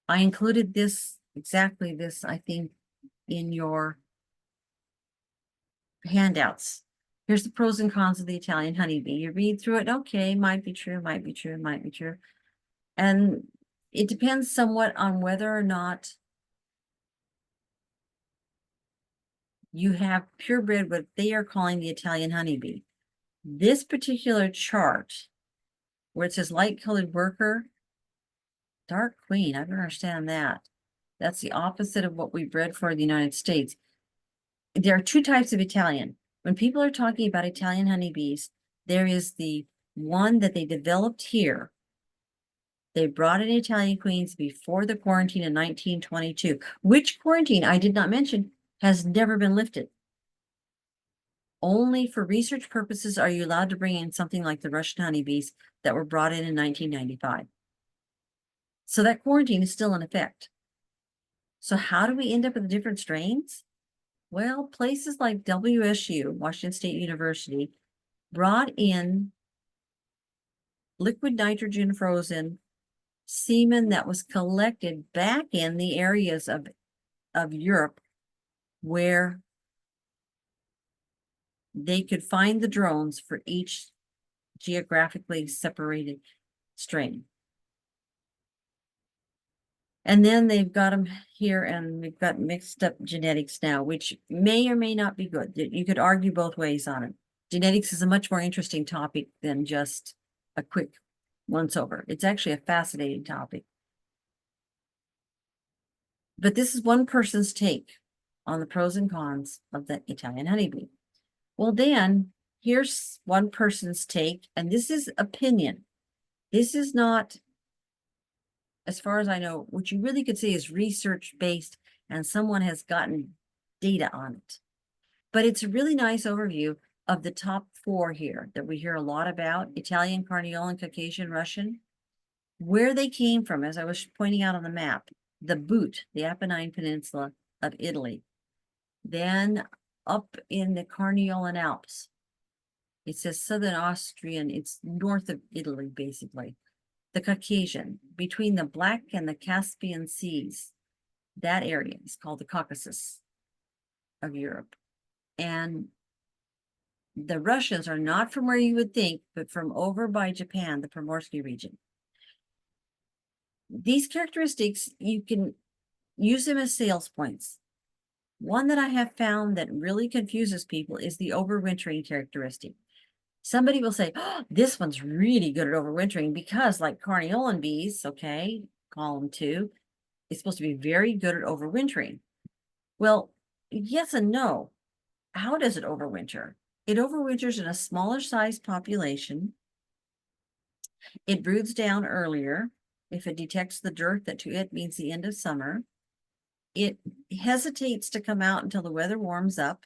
I included this, exactly this, I think, in your handouts. Here's the pros and cons of the Italian honeybee. You read through it, okay, might be true, might be true, might be true. And it depends somewhat on whether or not you have purebred what they are calling the Italian honeybee. This particular chart, where it says light-colored worker, dark queen, I don't understand that. That's the opposite of what we bred for in the United States. There are two types of Italian. When people are talking about Italian honeybees, there is the one that they developed here. They brought in Italian queens before the quarantine in 1922, which quarantine I did not mention has never been lifted. Only for research purposes are you allowed to bring in something like the Russian honeybees that were brought in 1995. So that quarantine is still in effect. So how do we end up with different strains? Well, places like WSU, Washington State University, brought in liquid nitrogen frozen semen that was collected back in the areas of Europe where they could find the drones for each geographically separated strain. And then they've got them here, and we've got mixed up genetics now, which may or may not be good. You could argue both ways on it. Genetics is a much more interesting topic than just a quick once over. It's actually a fascinating topic. But this is one person's take on the pros and cons of the Italian honeybee. Well, then here's one person's take, and this is opinion. This is not, as far as I know, what you really could say is research-based, and someone has gotten data on it. But it's a really nice overview of the top 4 here that we hear a lot about: Italian, Carniolan, Caucasian, Russian. Where they came from, as I was pointing out on the map, the Boot, the Apennine Peninsula of Italy. Then up in the Carniolan Alps. It says Southern Austrian, it's north of Italy, basically. The Caucasian, between the Black and the Caspian Seas. That area is called the Caucasus of Europe. And the Russians are not from where you would think, but from over by Japan, the Primorsky region. These characteristics, you can use them as sales points. One that I have found that really confuses people is the overwintering characteristic. Somebody will say, oh, this one's really good at overwintering because, like Carniolan bees, okay, column 2, is supposed to be very good at overwintering. Well, yes and no. How does it overwinter? It overwinters in a smaller size population. It broods down earlier. If it detects the dirt, that to it means the end of summer. It hesitates to come out until the weather warms up.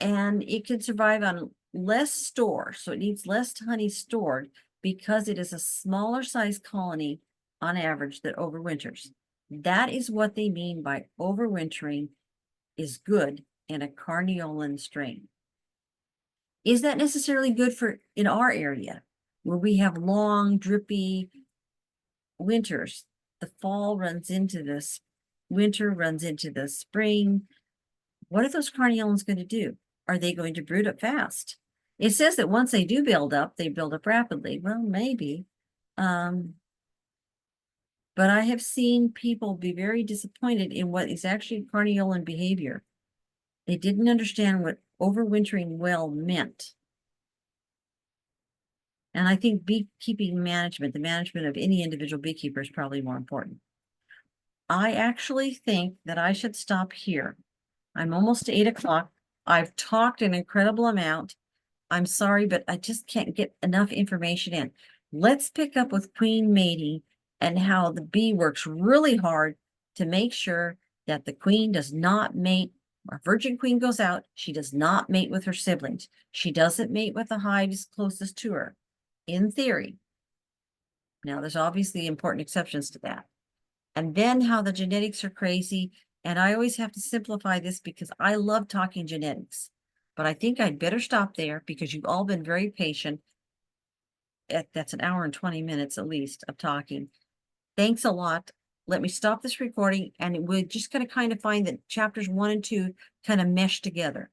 And it can survive on less store, so it needs less honey stored because it is a smaller size colony on average that overwinters. That is what they mean by overwintering is good in a Carniolan strain. Is that necessarily good for in our area where we have long, drippy winters? The fall runs into this, winter runs into the spring. What are those Carniolans going to do? Are they going to brood up fast? It says that once they do build up, they build up rapidly. Well, maybe. But I have seen people be very disappointed in what is actually Carniolan behavior. They didn't understand what overwintering well meant. And I think beekeeping management, the management of any individual beekeeper, is probably more important. I actually think that I should stop here. I'm almost to 8 o'clock. I've talked an incredible amount. I'm sorry, but I just can't get enough information in. Let's pick up with queen mating and how the bee works really hard to make sure that the queen does not mate. A virgin queen goes out, she does not mate with her siblings. She doesn't mate with the hives closest to her, in theory. Now, there's obviously important exceptions to that. And then how the genetics are crazy. And I always have to simplify this because I love talking genetics. But I think I'd better stop there because you've all been very patient. That's an hour and 20 minutes at least of talking. Thanks a lot. Let me stop this recording, and we're just going to kind of find that chapters 1 and 2 kind of mesh together.